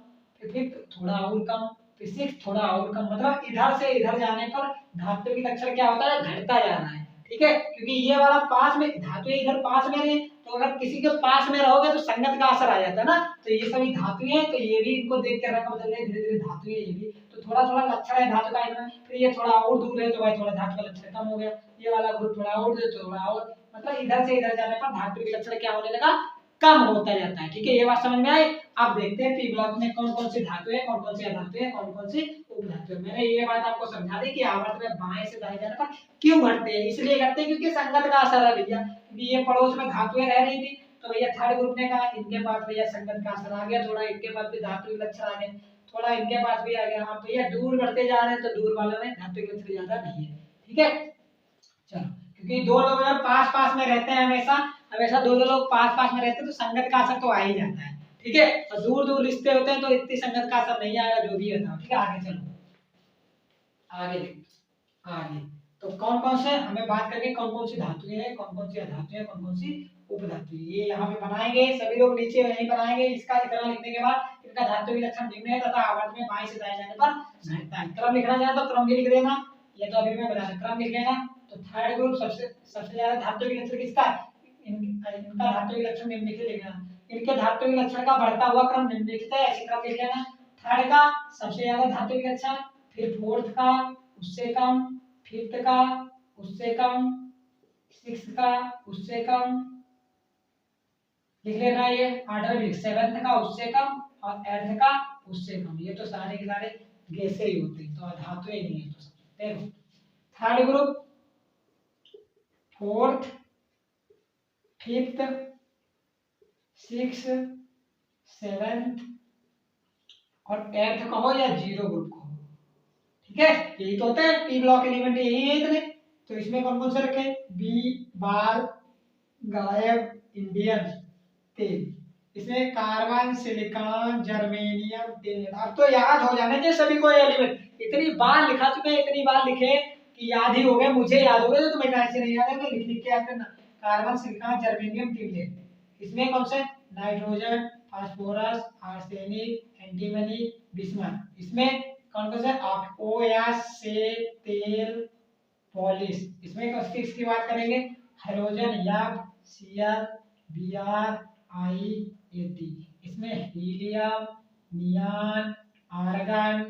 फिर फिफ्थ थोड़ा और कम, फिर सिक्स थोड़ा और कम। मतलब इधर से इधर जाने पर धातु की लक्षण क्या होता है, घटता जा रहा है, ठीक है। क्योंकि ये वाला पास में धातु इधर पास में रहे, तो अगर किसी के पास में रहोगे तो संगत का असर आ जाता है ना। तो ये सभी धातुएं हैं, तो ये भी इनको देख के रखा बदल रहे, धीरे धीरे धातु है ये भी। तो थोड़ा थोड़ा लक्षण है धातु का इनमें। फिर ये थोड़ा और दूर है तो भाई थोड़ा धातु का लक्षण कम हो गया। ये वाला ग्रुप थोड़ा और दूर, थोड़ा और, मतलब इधर से इधर जाने पर धातु की लक्षण क्या होने लगा, कम होता जाता है, ठीक है। ये बात समझ में आई। अब देखते हैं पी ब्लॉक में कौन कौन सी धातु है, कौन कौन सी अधातु है, कौन कौन सी उपधातु है। मैंने ये बात आपको समझा दी कि आवर्त में बाएं से दाएं जाने पर क्यों घटते हैं। इसलिए घटते हैं क्योंकि संगत का असर है भैया, क्योंकि ये पड़ोस में धातुएं रह रही थी। तो भैया थर्ड ग्रुप ने कहा इनके पास भैया संगत का असर आ गया, थोड़ा इनके पास भी धातु के लक्षण आ गए, थोड़ा इनके पास भी आ गया। अब भैया दूर बढ़ते जा रहे हैं तो दूर वालों में धातु के लक्षण ज्यादा नहीं है, ठीक है। चलो, क्योंकि दो लोग अगर पास पास में रहते हैं हमेशा हमेशा दो लोग पास पास में रहते हैं तो संगत का असर तो आ ही जाता है, ठीक है। और दूर दूर रिश्ते होते हैं तो इतनी संगत का असर नहीं आएगा, जो भी होता है, ठीक है। आगे चलो, आगे देखो, आगे तो कौन कौन से हमें बात करके कौन कौन सी धातुएं हैं, कौन कौन सी अधातुएं हैं, कौन कौन सी उपधातु, ये यहाँ पे बनाएंगे सभी लोग, नीचे यही बनाएंगे। इसका इतना लिखने के बाद इनका धातु के लक्षण निम्न है तथा आवर्त में बाएं से दाएं जाने पर घटता है। क्रम लिखना चाहे तो क्रम भी लिख देना, ये तो अभी मैं बता रहा, क्रम लिख लेना। तो थर्ड ग्रुप सबसे सबसे ज्यादा धातु के लक्षण किसका है, इनका धातु के लक्षण निम्नलिखित लिखना, इनके धातु के लक्षण का बढ़ता हुआ क्रम निम्नलिखित है, ऐसे क्रम लिख लेना। थर्ड का सबसे ज्यादा धातु के लक्षण, फिर फोर्थ का उससे कम, फिफ्थ का उससे कम, सिक्स्थ का उससे कम, लिख लेना ये ऑर्डर भी, सेवेंथ का उससे कम और एट्थ का उससे कम। ये तो सारे के सारे गैसे ही होते हैं, तो अधातु ही नहीं है। तो देखो third group, fourth, fifth, six, seventh और एट्थ कहो या जीरो ग्रुप कहो, ठीक है। यही तो होता है पी ब्लॉक एलिमेंट, यही है इतने। तो इसमें कौन कौन से रखे, बी बाल, गायब, इंडियन, तेल। इसमें कार्बन, सिलिकॉन, जर्मेनियम, टिन। अब तो याद हो जाने चाहिए सभी को एलिमेंट, इतनी बार लिखा चुके हैं, इतनी बार लिखे कि याद ही हो गए, मुझे याद हो गए, तो तुम्हें कैसे नहीं याद है, तो लिख लिख के याद करना। Carbon, silicon, germanium, tin. इसमें कौन से, nitrogen, phosphorus, arsenic, antimony, bismuth. इसमें कौन कौन से, OH से तेल, पॉलिश। इसमें किसकी बात करेंगे, हाइड्रोजन, याब, Cl, Br, I, At। इसमें helium, neon, argon,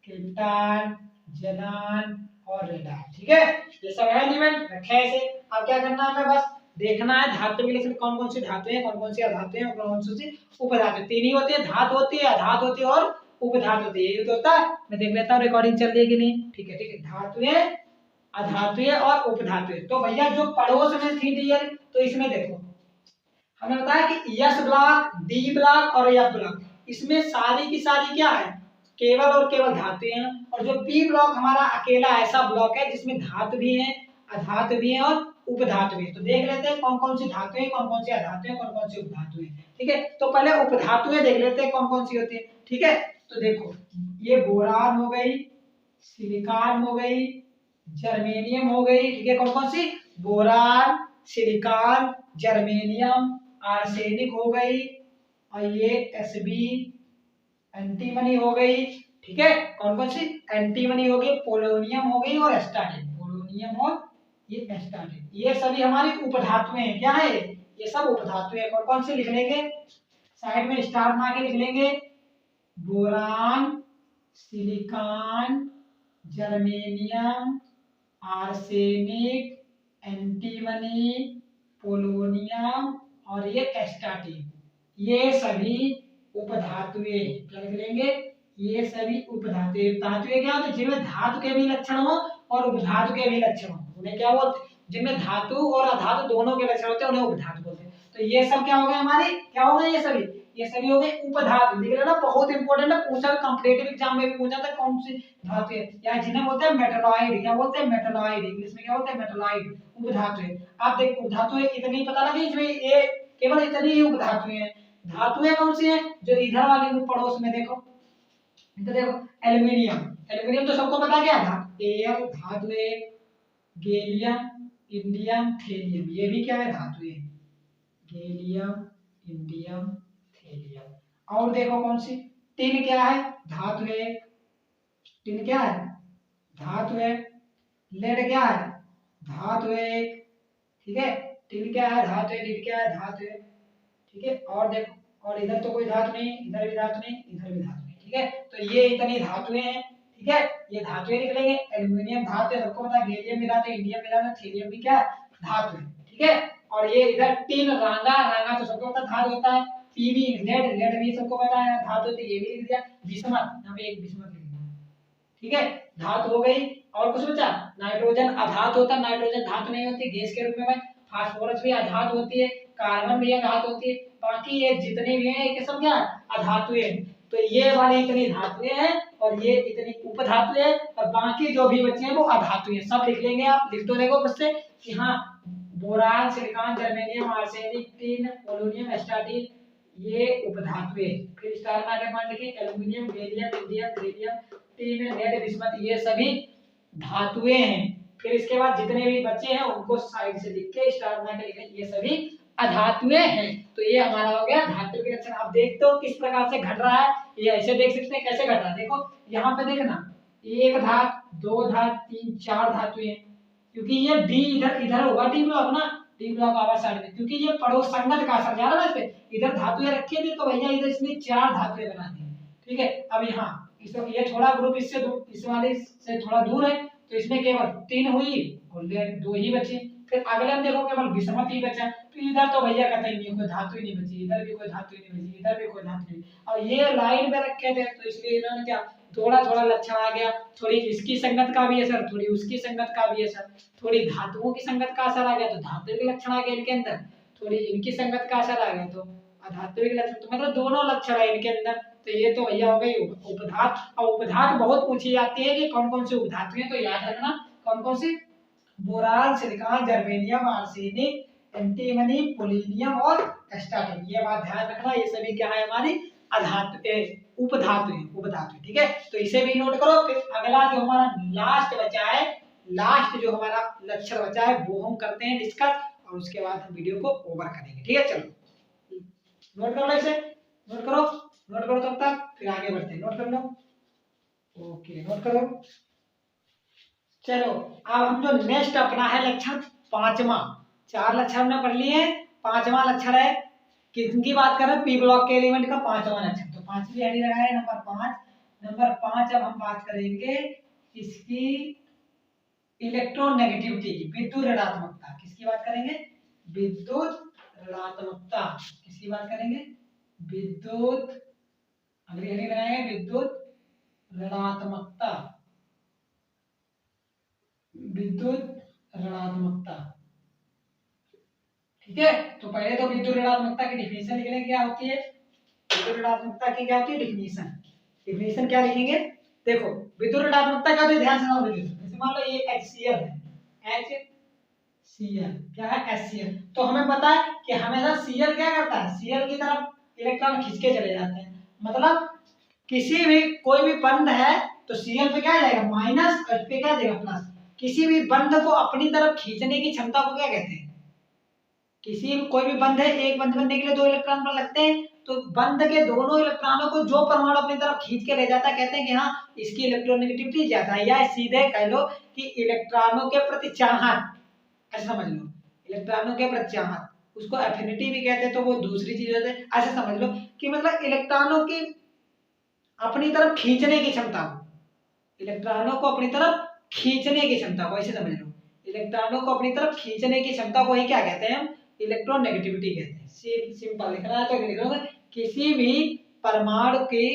krypton, xenon और रेडान, ठीक है। ये सब है एलिमेंट रखे ऐसे। अब क्या करना है, हमें बस देखना है धातु के लिए कौन कौन सी धातु है, कौन कौन सी अधातु है और कौन कौन सी उपधातु। तीन ही होती है, धातु होती है, अधातु होती है और उपधातु होती है। ये तो होता है, मैं देख लेता हूँ रिकॉर्डिंग चल रही है कि नहीं, ठीक है, ठीक है। धातुएं, अधातुएं और उपधातुएं। तो भैया जो पड़ोस में थी डी, तो इसमें देखो हमें बताया कि एस ब्लॉक, डी ब्लॉक और एफ ब्लॉक, इसमें सारी की सारी क्या है, केवल और केवल धातुएं हैं। और जो पी ब्लॉक हमारा अकेला ऐसा ब्लॉक है जिसमें धातु भी है, अधातु भी है और उपधातु है। तो देख लेते हैं कौन कौन सी धातु है, कौन कौन सी अधातु है, कौन कौन सी उपधातु है। ठीक है, तो पहले उपधातुएं देख लेते हैं कौन कौन सी होती है। ठीक है, तो देखो ये बोरान हो गई, सिलिकॉन हो गई, जर्मेनियम हो गई। ठीक है, कौन कौन सी, बोरान, सिलिकॉन, जर्मेनियम, आर्सेनिक हो गई, और ये Sb एंटीमनी हो गई। ठीक है, कौन कौन सी, एंटीमनी हो गई, पोलोनियम हो गई और एस्टाटिन, पोलोनियम और ये एस्टाटिन, ये सभी हमारी उपधातुएं हैं। क्या है, ये सब उपधातुएं हैं। कौन कौन से लिख लेंगे, साइड में स्टार बना के लिख लेंगे, boron, silicon, germanium, arsenic, antimony, polonium और ये एस्टाटिन, ये सभी उपधातुएं। क्या लिख लेंगे, ये सभी उपधातुएं। धातुएं क्या होती है, जिनमें धातु के भी लक्षण हो और उपधातु के भी लक्षण हो, उन्हें क्या बोलते हैं, जिनमें धातु और अधातु दोनों के लक्षण होते हैं उन्हें उपधातु बोलते हैं। तो ये सब क्या हो गए हमारे, क्या हो गए, ये सभी हो गए उपधातु। देख लेना, बहुत इंपॉर्टेंट है, पूछा कॉम्पिटिटिव एग्जाम में भी पूछा था कौन सी धातु है, या जिन्हें बोलते हैं मेटलॉइड। क्या बोलते हैं, मेटलॉइड, इंग्लिश में क्या बोलते हैं, मेटलॉइड, उपधातु है। आप देखो उपधातु है, इतनी पता लगी इसमें, ये केवल इतनी ही उपधातु है। धातुएं कौन सी है, जो इधर वाली पड़ोस में देखो, इधर देखो, एल्युमिनियम, एल्युमिनियम तो सबको पता क्या था, एल धातु है, गैलियम, इंडियम, थेलियम, ये भी क्या है, धातु है, गैलियम, इंडियम, थेलियम। और देखो कौन सी, टिन क्या है, धातु है, टिन क्या है, धातु है। लेड क्या है, धातु है। ठीक है, टिन क्या है, धातु है, लीड क्या है, धातु है। ठीक है, और देखो, और इधर तो कोई धातु नहीं, इधर भी धातु नहीं, इधर भी धातु नहीं। ठीक है, तो ये इतनी धातुएं हैं। ठीक है, ये धातुएं लिख लेंगे। एल्युमिनियम धातु है, सबको पता है, गैलियम भी धातु है, इंडियम भी धातु है, थीलियम भी क्या है, धातु है। ठीक है, और ये इधर टिन, रांगा, रांगा तो सबको पता धातु होता है। पीवी, लेड, लेड भी सबको पता है धातु होती है, ये भी लिख दिया। बिस्मथ, यहाँ पे एक बिस्मथ लिख दिया। ठीक है, धातु हो गई। और कुछ बचा, नाइट्रोजन अधातु होता है, नाइट्रोजन धातु नहीं होती, गैस के रूप में। भाई फास्फोरस भी अधातु होती है, कार्बन भी अधातु होती है, बाकी ये जितने भी हैं ये सब क्या अधातुएं हैं। तो ये वाली इतनी धातुएं हैं और ये इतनी उपधातुएं हैं, और बाकी जो भी बचे हैं वो अधातुएं। सब लिख लेंगे, आप लिख तो देखो बच्चे कि हाँ, boron, silicon, germanium, arsenic, tin, polonium, astatine, ये उपधातुएं। फिर स्टार में आगे मान लिखिए, aluminium, gallium, indium, thallium, tin, lead, bismuth, ये सभी धातुएं हैं। फिर इसके बाद जितने भी बचे हैं उनको साइड से लिख के स्टार बना के लिखें, ये सभी अधातुएं हैं। तो ये हमारा हो गया धातु के लक्षण। आप देखते हो किस प्रकार से घट रहा है, ये ऐसे देख सकते हैं कैसे घट रहा है। देखो यहाँ पे देखना, एक धात, दो धात, तीन, चार धातुएं, क्योंकि ये डी इधर इधर होगा, डी ब्लॉक ना, डी ब्लॉक आवर साइड में, क्योंकि ये पड़ोस संगत का असर जा रहा है। इसपे इधर धातुएं रखी थी तो भैया इधर इसने चार धातुएं बना दी। ठीक है, अब यहाँ ये थोड़ा ग्रुप इससे दूर, इस वाले से थोड़ा दूर है, तो इसमें केवल तीन हुई और दो ही बची। फिर अगले में देखो केवल विषमत ही बचा। तो इधर तो भैया कतई नहीं, कोई धातु ही नहीं बची, इधर भी कोई धातु ही नहीं बची, इधर भी कोई धातु नहीं। और ये लाइन में रखे थे तो इसलिए इन्होंने क्या, थोड़ा थोड़ा लक्षण आ गया, थोड़ी इसकी संगत का भी असर, थोड़ी उसकी संगत का भी असर, थोड़ी धातुओं की संगत का असर आ गया तो धातु के लक्षण आ गए इनके अंदर, थोड़ी इनकी संगत का असर आ गया तो अधातु के लक्षण, तो मतलब दोनों लक्षण है इनके अंदर। तो ये तो भैया हो गई उपधात। और उपधात बहुत पूछी जाती है कि कौन कौन सी उपधातु है, तो याद रखना कौन कौन सी, boron, silicon, germanium, arsenic, antimony, polonium और एस्टाटिन। ये बात ध्यान रखना, ये सभी क्या है हमारी अधातु, उपधातु है, उपधातु। ठीक है, तो इसे भी नोट करो। फिर अगला जो हमारा लास्ट बचा है, लास्ट जो हमारा लक्षण बचा है वो हम करते हैं डिस्कस, और उसके बाद हम वीडियो को ओवर करेंगे। ठीक है, चलो नोट कर लो, इसे नोट करो, नोट करो तब तक, फिर आगे बढ़ते हैं। नोट कर लो, ओके नोट करो। चलो अब हम जो नेक्स्ट अपना है लक्षण पांचवा, चार लक्षण हमने पढ़ लिए, पांचवा लक्षण है किसकी बात कर रहे हैं, पी ब्लॉक के एलिमेंट का पांचवा लक्षण। तो पांचवी हेडिंग लगाए नंबर 5। नंबर 5 अब हम बात करेंगे इसकी इलेक्ट्रोनेगेटिविटी की, विद्युत ऋणात्मकता। किसकी बात करेंगे, विद्युत ऋणात्मकता। किसकी बात करेंगे, विद्युत, अगली हेडिंग लगाएंगे विद्युत ऋणात्मकता, विद्युत ऋणात्मकता। ठीक है, तो पहले तो विद्युत ऋणात्मकता की डिफिनेशन लिख लेंगे, क्या होती है विद्युत ऋणात्मकता की, क्या होती है डिफिनेशन। डिफिनेशन क्या लिखेंगे, देखो विद्युत ऋणात्मकता क्या होती है, ध्यान से समझो। जैसे मान लो ये HCl है, HCl Cl क्या है HCl। तो हमें पता है कि हमेशा Cl क्या करता है, Cl की तरफ इलेक्ट्रॉन खींच के चले जाते हैं। मतलब किसी भी कोई भी बंध है तो Cl पे क्या आ जाएगा माइनस और पे क्या आ जाएगा प्लस। किसी भी बंध को अपनी तरफ खींचने की क्षमता को क्या कहते हैं, किसी कोई भी बंध है, एक बंध बनने के लिए 2 इलेक्ट्रॉन पर लगते हैं, तो बंध के दोनों इलेक्ट्रॉनों को जो परमाणु अपनी तरफ खींच के ले जाता है कहते हैं कि हाँ इसकी इलेक्ट्रोनेगेटिविटी ज्यादा है, या सीधे कह लो कि इलेक्ट्रॉनों के प्रति चाहत, ऐसा समझ लो इलेक्ट्रॉनों के प्रति चाहत, उसको एफिनिटी भी कहते हैं, तो वो दूसरी चीज होती है। ऐसे समझ लो कि मतलब इलेक्ट्रॉनों की अपनी तरफ खींचने की क्षमता को, इलेक्ट्रॉनों को अपनी तरफ खींचने की क्षमता को, ऐसे समझ लो इलेक्ट्रॉनों को अपनी तरफ खींचने की क्षमता को ही क्या कहते हैं हम, इलेक्ट्रोनेगेटिविटी कहते हैं। सिंपल लिखना है तो लिख लो, किसी भी परमाणु के,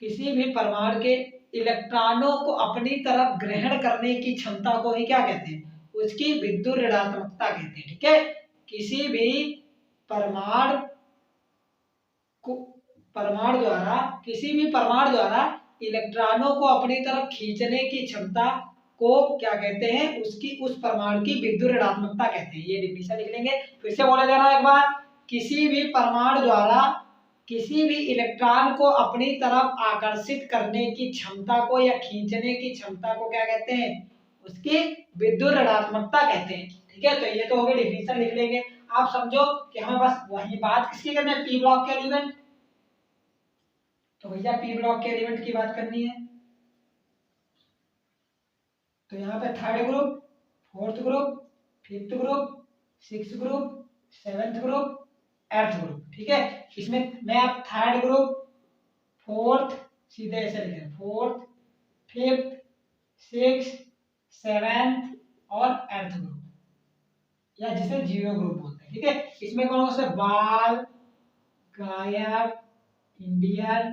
किसी भी परमाणु के इलेक्ट्रॉनों को अपनी तरफ ग्रहण करने की क्षमता को ही क्या कहते हैं, उसकी विद्युत ऋणात्मकता कहते हैं। ठीक है, किसी भी परमाणु को, परमाणु द्वारा, किसी भी परमाणु द्वारा इलेक्ट्रॉनों को अपनी तरफ खींचने की क्षमता को क्या कहते हैं, उसकी उस परमाणु की विद्युत ऋणात्मकता कहते हैं। ये डिफिनेशन लिख लेंगे, फिर से बोले जा रहा है एक बार, किसी भी परमाणु द्वारा किसी भी इलेक्ट्रॉन को अपनी तरफ आकर्षित करने की क्षमता को या खींचने की क्षमता को क्या कहते हैं, उसकी विद्युत ऋणात्मकता कहते हैं। ठीक है, तो ये तो हो गया डिफिनेशन लिख लेंगे। आप समझो कि हमें बस वही बात किसकी करनी है, पी ब्लॉक के एलिमेंट। तो भैया पी ब्लॉक के एलिमेंट की बात करनी है, तो यहाँ पे third group, fourth group, fifth group, sixth group, seventh group, eighth group. ठीक है, इसमें मैं आप थर्ड ग्रुप, फोर्थ, सीधे ऐसे लिखे फोर्थ, फिफ्थ, सिक्स, सेवेंथ और एट्थ ग्रुप, या जिसे जीरो ग्रुप बोलते हैं। ठीक है, इसमें कौन से बाल, गायब, इंडियन,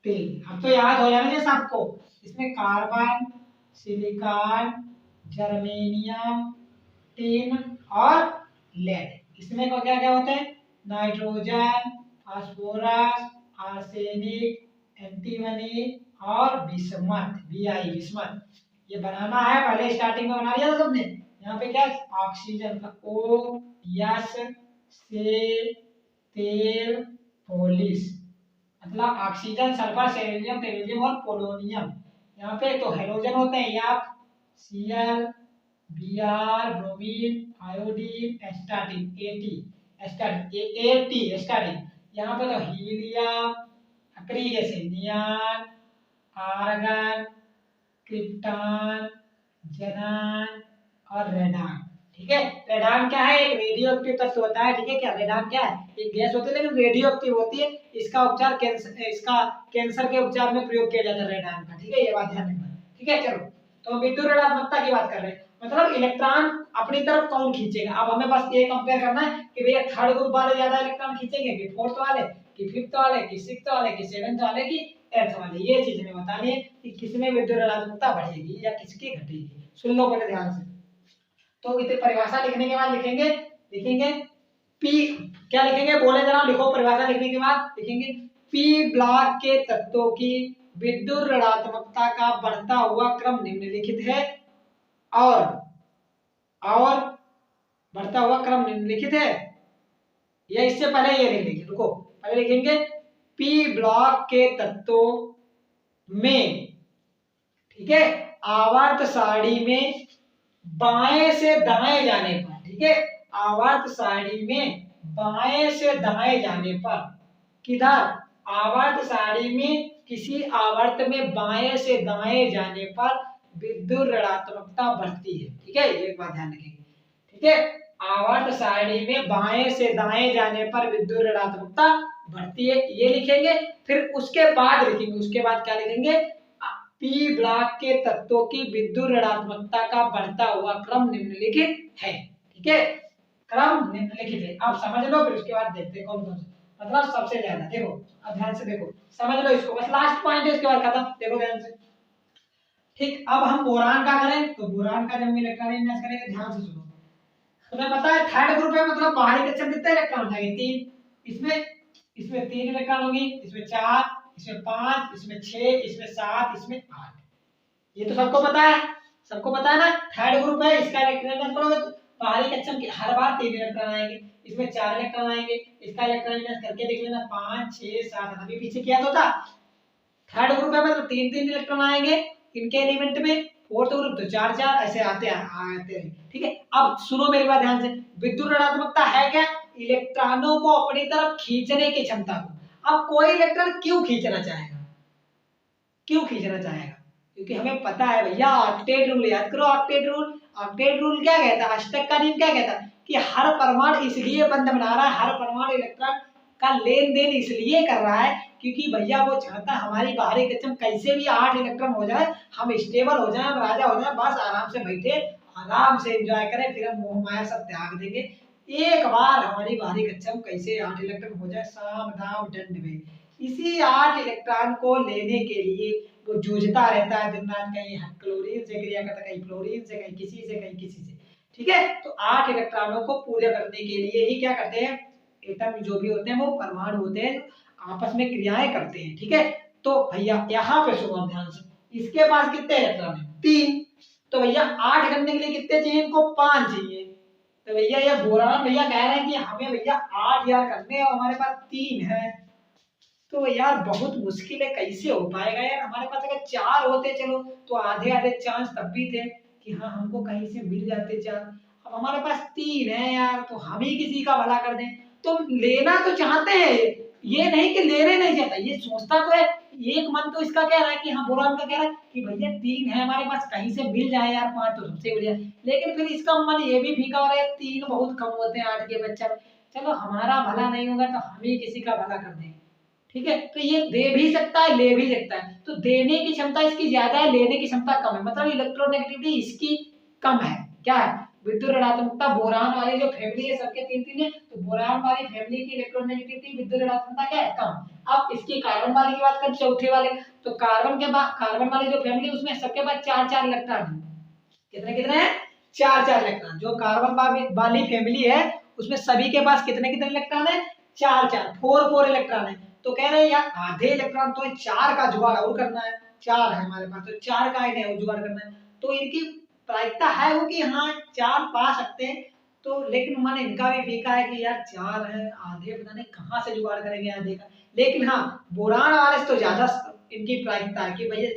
तेल। अब तो याद हो जाना चाहिए सबको, इसमें कार्बन, सिलिकॉन, जर्मेनियम, टिन और लेड। इसमें को क्या क्या होते हैं, नाइट्रोजन, फास्फोरस, आर्सेनिक, एंटीमनी और बिस्मथ, बीआई बिस्मथ। ये बनाना है, पहले स्टार्टिंग में बना लिया था सबने। यहाँ पे क्या ऑक्सीजन का ओ, यस, से, तेल, पोलिस, मतलब ऑक्सीजन, सल्फर, सेलेनियम, टेरियम और पोलोनियम। यहाँ पे तो हेलोजन होते हैं, या Cl, Br, ब्रोमीन, आयोडीन, एस्टाटिन, एस्टाटिन। यहाँ पे तो हीलियम, अक्रिय जैसे नियॉन, आर्गन, क्रिप्टॉन, ज़ेनान और रेडान। ठीक है, रेडान क्या है, एक रेडियो एक्टिव तत्व होता है। ठीक है, क्या रेडान क्या है, एक गैस होती है लेकिन रेडियो एक्टिव होती है। इसका उपचार कैंसर के उपचार में प्रयोग किया जाता है रेडान का। ठीक है, ये बात ध्यान रखना। ठीक है, चलो तो विद्युत ऋणात्मकता की बात कर रहे हैं, मतलब इलेक्ट्रॉन अपनी तरफ कौन खींचेगा। अब हमें बस ये कंपेयर करना है कि भैया थर्ड ग्रुप वाले ज्यादा इलेक्ट्रॉन खींचेंगे कि फोर्थ वाले, कि फिफ्थ वाले, कि सिक्स्थ वाले, कि सेवेंथ वाले, की एर्थ वाले। ये चीज हमें बतानी है कि किसमें विद्युत ऋणात्मकता बढ़ेगी या किसकी घटेगी। सुन लो पहले ध्यान से। तो इतने परिभाषा लिखने के बाद लिखेंगे, पी, क्या लिखेंगे बोले जरा, लिखो परिभाषा लिखने के बाद लिखेंगे पी ब्लॉक के तत्वों की विद्युत ऋणात्मकता का बढ़ता हुआ क्रम निम्नलिखित है, और बढ़ता हुआ क्रम निम्नलिखित है, या इससे पहले ये लिख लेंगे, रुको पहले लिखेंगे पी ब्लॉक के तत्वों में, ठीक है, आवर्त सारणी में बाएं से दाएं जाने पर, ठीक है, आवर्त सारणी में बाएं से दाएं जाने पर, किधर, आवर्त सारणी में किसी आवर्त में बाएं से दाएं जाने पर विद्युत ऋणात्मकता बढ़ती है। ठीक है, एक बात ध्यान रखेंगे। ठीक है, आवर्त सारणी में बाएं से दाएं जाने पर विद्युत ऋणात्मकता बढ़ती है, ये लिखेंगे। फिर उसके बाद लिखेंगे, उसके बाद क्या लिखेंगे, पी ब्लॉक के तत्वों की विद्युत ऋणात्मकता का बढ़ता हुआ क्रम निम्नलिखित है। ठीक है, क्रम निम्नलिखित है। आप समझ लो, फिर उसके बाद देखते हैं कौन कौन से, मतलब सबसे ज्यादा। देखो अब ध्यान से देखो, समझ लो इसको, बस लास्ट पॉइंट है, उसके बाद खत्म। देखो ध्यान से। ठीक, अब हम बोरान का करें, तो बोरान का जब हम इलेक्ट्रॉन विन्यास करेंगे, ध्यान से सुनो। तुम्हें पता है थर्ड ग्रुप है, मतलब बाहरी कक्षक कितने इलेक्ट्रॉन उठाएंगे, 3। इसमें 3 इलेक्ट्रॉन होगी, इसमें 4, इसमें 5, इसमें 6, इसमें 7, इसमें 8। ये तो सबको पता है, सबको पता है ना। थर्ड ग्रुप है, इसका इलेक्ट्रॉन विन्यास करोगे बाहरी कक्षम के हर बार 3 इलेक्ट्रॉन आएंगे, इसमें 4 इलेक्ट्रॉन आएंगे, इसका इलेक्ट्रॉन करके देख लेना 5 6 7, अभी पीछे किया तो था। थर्ड ग्रुप है मतलब 3 इलेक्ट्रॉन आएंगे इनके एलिमेंट में, फोर्थ ग्रुप तो 4 ऐसे आते हैं। ठीक है, अब सुनो मेरी बात ध्यान से, विद्युत ऋणात्मकता है क्या? इलेक्ट्रॉनों को अपनी तरफ खींचने की क्षमता को। अब कोई इलेक्ट्रॉन क्यों खींचना चाहेगा? क्योंकि हमें पता है भैया, ऑक्टेट रूल याद करो। ऑक्टेट रूल क्या कहता है? अष्टक का नियम क्या कहता है कि हर परमाणु इसलिए बंध बना रहा है, हर परमाणु इलेक्ट्रॉन का लेन देन इसलिए कर रहा है क्योंकि भैया वो चाहता है हमारी बाहरी कक्षम कैसे भी 8 इलेक्ट्रॉन हो जाए, हम स्टेबल हो जाए, हम राजा हो जाए, बस आराम से बैठे, आराम से एंजॉय करें, फिर हम मोह माया सब त्याग देंगे। एक बार हमारी बाहरी कक्षम कैसे 8 इलेक्ट्रॉन हो जाए, साम दाम दंड में, इसी 8 इलेक्ट्रॉन को लेने के लिए वो जूझता रहता है दिन रात, कहीं क्लोरीन से क्रिया करता है, कहीं फ्लोरीन से, कहीं किसी से, कहीं किसी से। ठीक है, तो 8 इलेक्ट्रॉनों को पूरे करने के लिए ही क्या करते हैं, एटम जो भी होते हैं वो परमाणु होते हैं, आपस में क्रियाएं करते हैं। ठीक है, तो भैया यहाँ पे सुनो ध्यान से, इसके पास कितने इलेक्ट्रॉन है? 3। तो भैया 8 करने के लिए कितने चाहिए इनको? 5 चाहिए। तो भैया ये बोरान भैया कह रहे हैं कि हमें भैया 8 यार करने हैं और हमारे पास 3 है, तो यार बहुत मुश्किल है, कैसे हो पाएगा यार? हमारे पास अगर 4 होते चलो तो आधे आधे चांस तब भी थे कि हाँ हमको कहीं से मिल जाते 4, अब हमारे पास 3 है यार, तो हम ही किसी का भला कर दें। तो लेना तो चाहते हैं, ये नहीं कि लेने नहीं चाहता, ये सोचता तो है, एक मन तो इसका कह रहा है कि हाँ, बोरान का कह रहा है कि भैया 3 है हमारे पास, कहीं से मिल जाए यार 5 तो सबसे बढ़िया। लेकिन फिर इसका मन ये भी फीका हो रहा है, 3 बहुत कम होते हैं 8 के बच्चा, चलो हमारा भला नहीं होगा तो हम ही किसी का भला कर देंगे। ठीक है, तो ये दे भी सकता है, ले भी सकता है, तो देने की क्षमता इसकी ज्यादा है, लेने की क्षमता कम है, मतलब इलेक्ट्रोनेगेटिविटी इसकी कम है। क्या है? विद्युत ऋणात्मकता बोरान वाली जो फैमिली है सबके 3 है, तो बोरान वाली फैमिली की इलेक्ट्रोनेगेटिविटी विद्युत ऋणात्मकता क्या है? कम। अब इसकी कार्बन वाली की बात करें, चौथे वाले, तो कार्बन के बाद कार्बन वाली जो फैमिली उसमें सबके पास 4 इलेक्ट्रॉन है। कितने कितने हैं? 4 इलेक्ट्रॉन। जो कार्बन वाली फैमिली है उसमें सभी के पास कितने कितने इलेक्ट्रॉन है? 4 इलेक्ट्रॉन है। तो कह रहे हैं यार आधे इलेक्ट्रॉन तो 4 का जुगाड़ और करना है, 4 है हमारे पास तो 4 का इन्हें और जुगाड़ करना है, तो इनकी प्रायिकता है वो कि हाँ 4 पा सकते हैं। तो लेकिन मन इनका भी फीका है कि यार 4 है, आधे पता नहीं कहाँ से जुगाड़ करेंगे आधे का। लेकिन हाँ बोरान वाले से तो ज्यादा इनकी प्रायिकता है कि भैया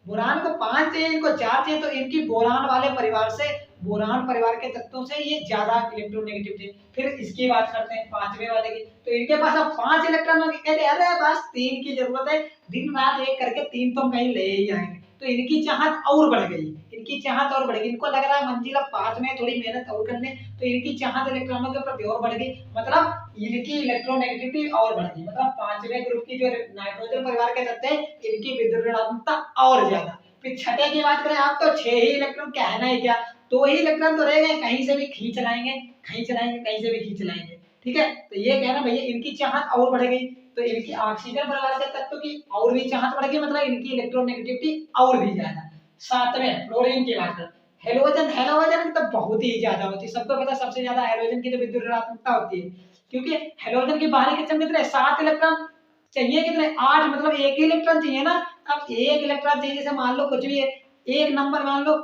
बोरान को 5 चाहिए, इनको 4 चाहिए, तो इनकी बोरान वाले परिवार से, बोरान परिवार के तत्वों से ये ज्यादा इलेक्ट्रोनेगेटिव थे। फिर इसकी बात करते हैं 5वें वाले की, तो इनके पास अब 5 इलेक्ट्रॉन हो गए, कहते अरे बस 3 की जरूरत है, दिन रात एक करके 3 तो हम कहीं ले ही आएंगे। तो इनकी चाहत और बढ़ गई, इनकी चाहत और बढ़ गई, इनको लग रहा है मंजिल अब 5 में थोड़ी मेहनत और कर ले, तो इनकी चाहत इलेक्ट्रॉनों के प्रति और बढ़ गई, मतलब इनकी इलेक्ट्रोनेगेटिविटी और बढ़ गई, मतलब 5वें ग्रुप की जो नाइट्रोजन परिवार के तत्व हैं इनकी विद्युत ऋणात्मकता और ज्यादा। फिर छठे की बात करें आप, तो 6 ही इलेक्ट्रॉन, कहना ही क्या, 2 ही इलेक्ट्रॉन तो रह गए, कहीं से भी खींच लाएंगे, कहीं से भी खींच लाएंगे। ठीक है, तो ये कहना भैया इनकी चाहत और बढ़ गई, तो इनकी ऑक्सीजन परिवार के तत्व की और भी चाहत बढ़ गई, मतलब इनकी इलेक्ट्रोनेगेटिविटी और भी ज्यादा। 7वें फ्लोरीन की बात करें, हेलोजन की तो बहुत ही ज्यादा होती है, सबको पता सबसे ज्यादा हेलोजन की तो विद्युत ऋणात्मकता होती है, क्योंकि हेलोजन की बाहरी कक्षम कितने? 7 इलेक्ट्रॉन चाहिए, कितने? 8, मतलब एक ही इलेक्ट्रॉन चाहिए ना। अब एक इलेक्ट्रॉन चाहिए, जैसे मान लो कुछ भी है, एक नंबर मान लो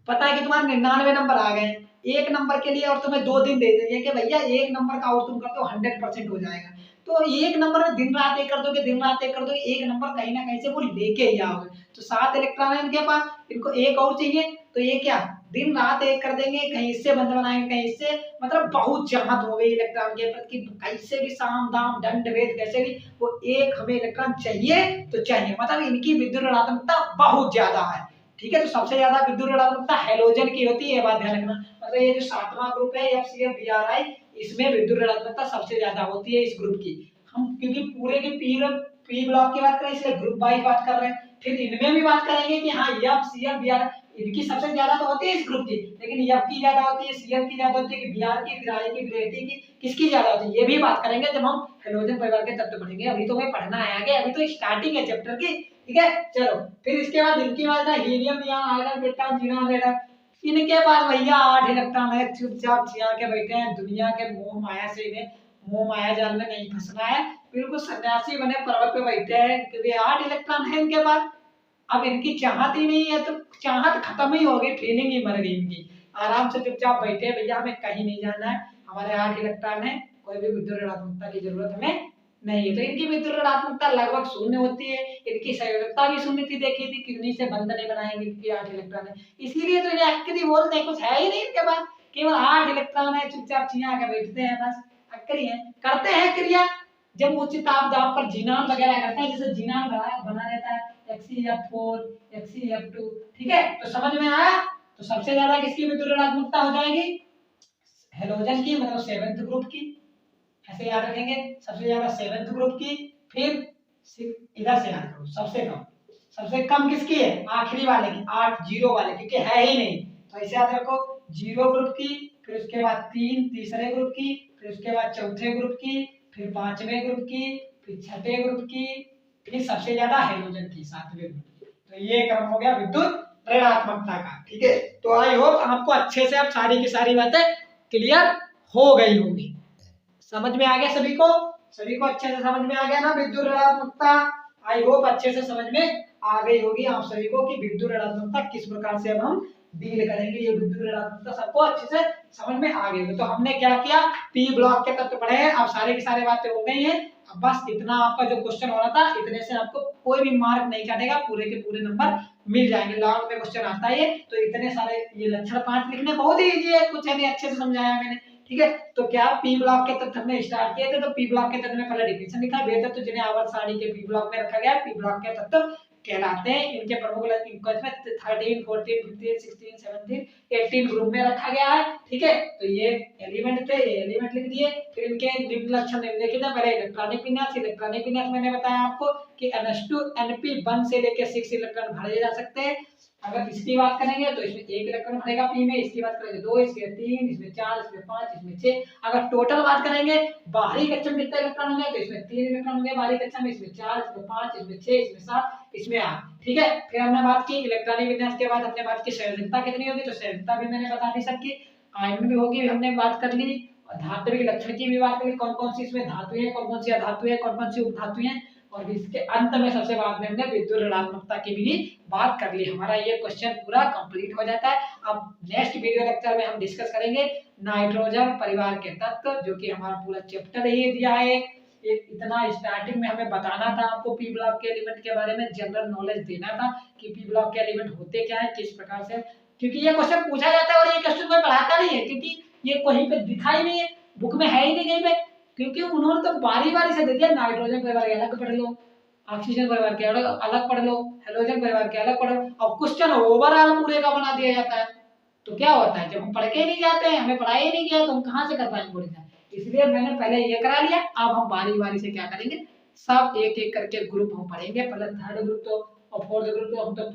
पता है कि तुम्हारे 99 नंबर आ गए, एक नंबर के लिए और तुम्हें 2 दिन दे देंगे कि भैया एक नंबर का और तुम कर दो 100% हो जाएगा, तो एक नंबर में दिन रात एक कर दोगे, दिन रात एक कर दोगे, एक नंबर कहीं ना कहीं से वो लेके ही आओगे। तो 7 इलेक्ट्रॉन है इनके पास, इनको एक और चाहिए, तो ये क्या दिन रात एक कर देंगे, कहीं इससे बंद बनाएंगे, कहीं इससे, मतलब बहुत चाहत हो गई इलेक्ट्रॉन के प्रति, कैसे भी साम दाम दंड भेद कैसे भी वो एक हमें इलेक्ट्रॉन चाहिए तो चाहिए, मतलब इनकी विद्युत ऋणात्मकता बहुत ज्यादा है। ठीक है, तो सबसे ज्यादा विद्युत ऋणात्मकता हैलोजन की होती है, बात ध्यान रखना, मतलब ये जो 7वां ग्रुप है FCl इसमें विद्युत ऋणात्मकता सबसे ज्यादा होती है इस ग्रुप की। हम क्योंकि पूरे के पी ब्लॉक की बात करें इसलिए ग्रुप वाइज बात कर रहे हैं, फिर इनमें भी बात करेंगे कि हाँ FCl Br इनकी सबसे ज्यादा तो होती है इस ग्रुप की, लेकिन F की ज्यादा होती है, Cl की ज्यादा होती है, Br की, फिर I की, फिर At की किसकी ज्यादा होती है, ये भी बात करेंगे जब हम हेलोजन परिवार के तत्व पढ़ेंगे। अभी तो हमें पढ़ना है आगे, अभी तो स्टार्टिंग है चैप्टर की। ठीक है, चलो फिर इसके बाद इनकी बात है helium, neon, argon, beta, xenon, radon, इनके पास भैया 8 इलेक्ट्रॉन है, चुपचाप छिया के बैठे हैं, दुनिया के मोह माया से इन्हें मोह माया जाल में नहीं फंसना है, बिल्कुल सन्यासी बने पर्वत पे बैठे हैं, क्योंकि 8 इलेक्ट्रॉन है इनके पास। अब इनकी चाहत ही नहीं है तो चाहत खत्म ही हो गई, फीलिंग ही मर गई इनकी। आराम से चुपचाप बैठे भैया, हमें कहीं नहीं जाना है, हमारे 8 इलेक्ट्रॉन है, कोई भी विद्युत ऋणात्मकता की जरूरत हमें नहीं है। तो इनकी विद्युत ऋणात्मकता लगभग शून्य होती है, इनकी संयोजकता भी शून्य थी, देखी थी, किन्हीं से बंध नहीं बनाएंगे क्योंकि 8 इलेक्ट्रॉन है, इसीलिए तो इन्हें अक्करी बोलते हैं, कुछ है ही नहीं इनके पास, केवल 8 इलेक्ट्रॉन है, चुपचाप चिया के बैठते हैं, बस अक्करी है। करते हैं क्रिया जब उच्च ताप दाब पर जीनान वगैरह करते हैं, जैसे जीनान बना रहता है XeF4 XeF2, ठीक है, तो समझ में आया। तो सबसे ज्यादा किसकी विद्युत ऋणात्मकता हो जाएगी, हेलोजन की, मतलब 7th ग्रुप की, ऐसे याद रखेंगे, सबसे ज्यादा 7th ग्रुप की, फिर इधर से याद करो सबसे कम किसकी है, आखिरी वाले की, 8 जीरो वाले, क्योंकि है ही नहीं, तो ऐसे याद रखो, 0 ग्रुप की, फिर उसके बाद 3 तीसरे ग्रुप की, फिर उसके बाद चौथे ग्रुप की, फिर 5वें ग्रुप की, फिर 6ठे ग्रुप की, फिर सबसे ज्यादा हेलोजन की 7वें ग्रुप की। तो ये क्रम हो गया विद्युत ऋणात्मकता का, ठीक है। तो आई होप आपको अच्छे से अब सारी की सारी बातें क्लियर हो गई होगी, समझ में आ गया सभी को अच्छे से समझ में आ गया ना विद्युत ऋणात्मकता। आई होप अच्छे से समझ में आ गई होगी आप सभी को कि विद्युत ऋणात्मकता किस प्रकार से अब हम डील करेंगे, ये विद्युत ऋणात्मकता सबको अच्छे से समझ में आ गई। तो हमने क्या किया, पी ब्लॉक के तत्व पढ़े हैं, अब सारी की सारी बातें हो गई हैं, अब बस इतना आपका जो क्वेश्चन हो रहा था, इतने से आपको कोई भी मार्क नहीं काटेगा, पूरे के पूरे नंबर मिल जाएंगे, लॉन्ग में क्वेश्चन आता है। तो इतने सारे ये लक्षण 5 लिखने बहुत ही इजी है, कुछ है नहीं, अच्छे से समझाया मैंने, ठीक है। तो क्या पी ब्लॉक के तत्व हमने स्टार्ट किए थे, तो पी ब्लॉक के तत्व में पहले डिफिनेशन लिखा, वे तत्व जिन्हें आवर्त सारणी के पी ब्लॉक में रखा गया है, पी ब्लॉक के तत्व कहलाते हैं। इनके प्रमुख इलेक्ट्रॉन में 13 14 15 16 17 18 ग्रुप में रखा गया है, ठीक है। तो ये एलिमेंट थे, ये एलिमेंट लिख दिए, फिर इनके निम्न लक्षण निम्नलिखित है। पहले इलेक्ट्रॉनिक विन्यास मैंने बताया आपको कि NH2 NP1 से लेकर 6 इलेक्ट्रॉन भरे जा सकते हैं। अगर इसकी बात करेंगे तो इसमें 1 इलेक्ट्रॉन भरेगा पी में, इसकी बात करेंगे 2, इसमें 3, इसमें 4, इसमें 5, इसमें 6। अगर टोटल बात करेंगे बाहरी कक्षा में कितने इलेक्ट्रॉन होंगे, तो इसमें 3 इलेक्ट्रॉन होंगे बाहरी कक्षा में, इसमें 4, इसमें 5, इसमें 6, इसमें 7, इसमें 8, ठीक है। फिर हमने बात की इलेक्ट्रॉनिक विन्यास के बाद हमने बात की संयोजकता कितनी होगी, तो संयोजकता भी मैंने बता दी सबकी, आयन भी होगी, हमने बात कर ली, धात्विक लक्षण की भी बात करी, कौन कौन सी इसमें धातु है, कौन कौन सी अधातु है, कौन कौन सी उपधातु है, और इसके अंत में सबसे बाद में हमने विद्युत ऋणात्मकता की भी बात कर ली। हमारा ये क्वेश्चन पूरा कंप्लीट हो जाता है। अब नेक्स्ट वीडियो लेक्चर में हम डिस्कस करेंगे नाइट्रोजन परिवार के तत्व, जो कि हमारा पूरा चैप्टर ये दिया है। इतना स्टार्टिंग में हमें बताना था आपको पी ब्लॉक के एलिमेंट के बारे में, जनरल नॉलेज देना था कि पी ब्लॉक के एलिमेंट होते क्या है, किस प्रकार से, क्योंकि ये क्वेश्चन पूछा जाता है और ये क्वेश्चन कोई पढ़ाता नहीं है, क्योंकि ये कहीं पे दिखा ही नहीं है, बुक में है ही नहीं कहीं पे, क्योंकि उन्होंने तो बारी बारी से दे दिया, नाइट्रोजन परिवार के अलग पढ़ लो, ऑक्सीजन परिवार के अलग पढ़ लो, हेलोजन परिवार के अलग पढ़ो, और क्वेश्चन ओवरऑल पूरे का बना दिया जाता है। तो क्या होता है, जब हम पढ़ के नहीं जाते हैं, हमें पढ़ाई ही नहीं किया, तो हम कहाँ से कर पाएंगे पूरी, इसलिए मैंने पहले ये करा लिया। अब हम बारी बारी से क्या करेंगे, सब एक एक करके ग्रुप हम पढ़ेंगे, पहले थर्ड ग्रुप तो और फोर्थ ग्रुप तो हम तो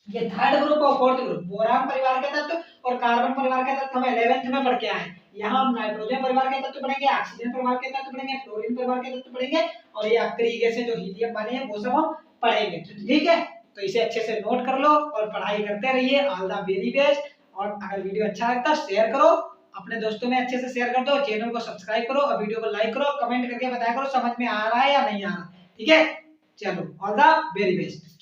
ये थर्ड ग्रुप और फोर्थ ग्रुप बोरान परिवार के तत्व और कार्बन परिवार के तत्व हम 11th में पढ़ के आए। यहाँ हम नाइट्रोजन परिवार के तत्व पढ़ेंगे, ऑक्सीजन परिवार के तत्व पढ़ेंगे, फ्लोरीन परिवार के तत्व पढ़ेंगे, और ये तरीके से जो हीलियम बने हैं वो सब हम पढ़ेंगे, ठीक है। तो इसे अच्छे से नोट कर लो और पढ़ाई करते रहिए। All the very best. और अगर वीडियो अच्छा लगता है शेयर करो, अपने दोस्तों में अच्छे से शेयर कर दो, चैनल को सब्सक्राइब करो और वीडियो को लाइक करो, कमेंट करके बताया करो समझ में आ रहा है या नहीं आ रहा, ठीक है। चलो, ऑल द वेरी बेस्ट।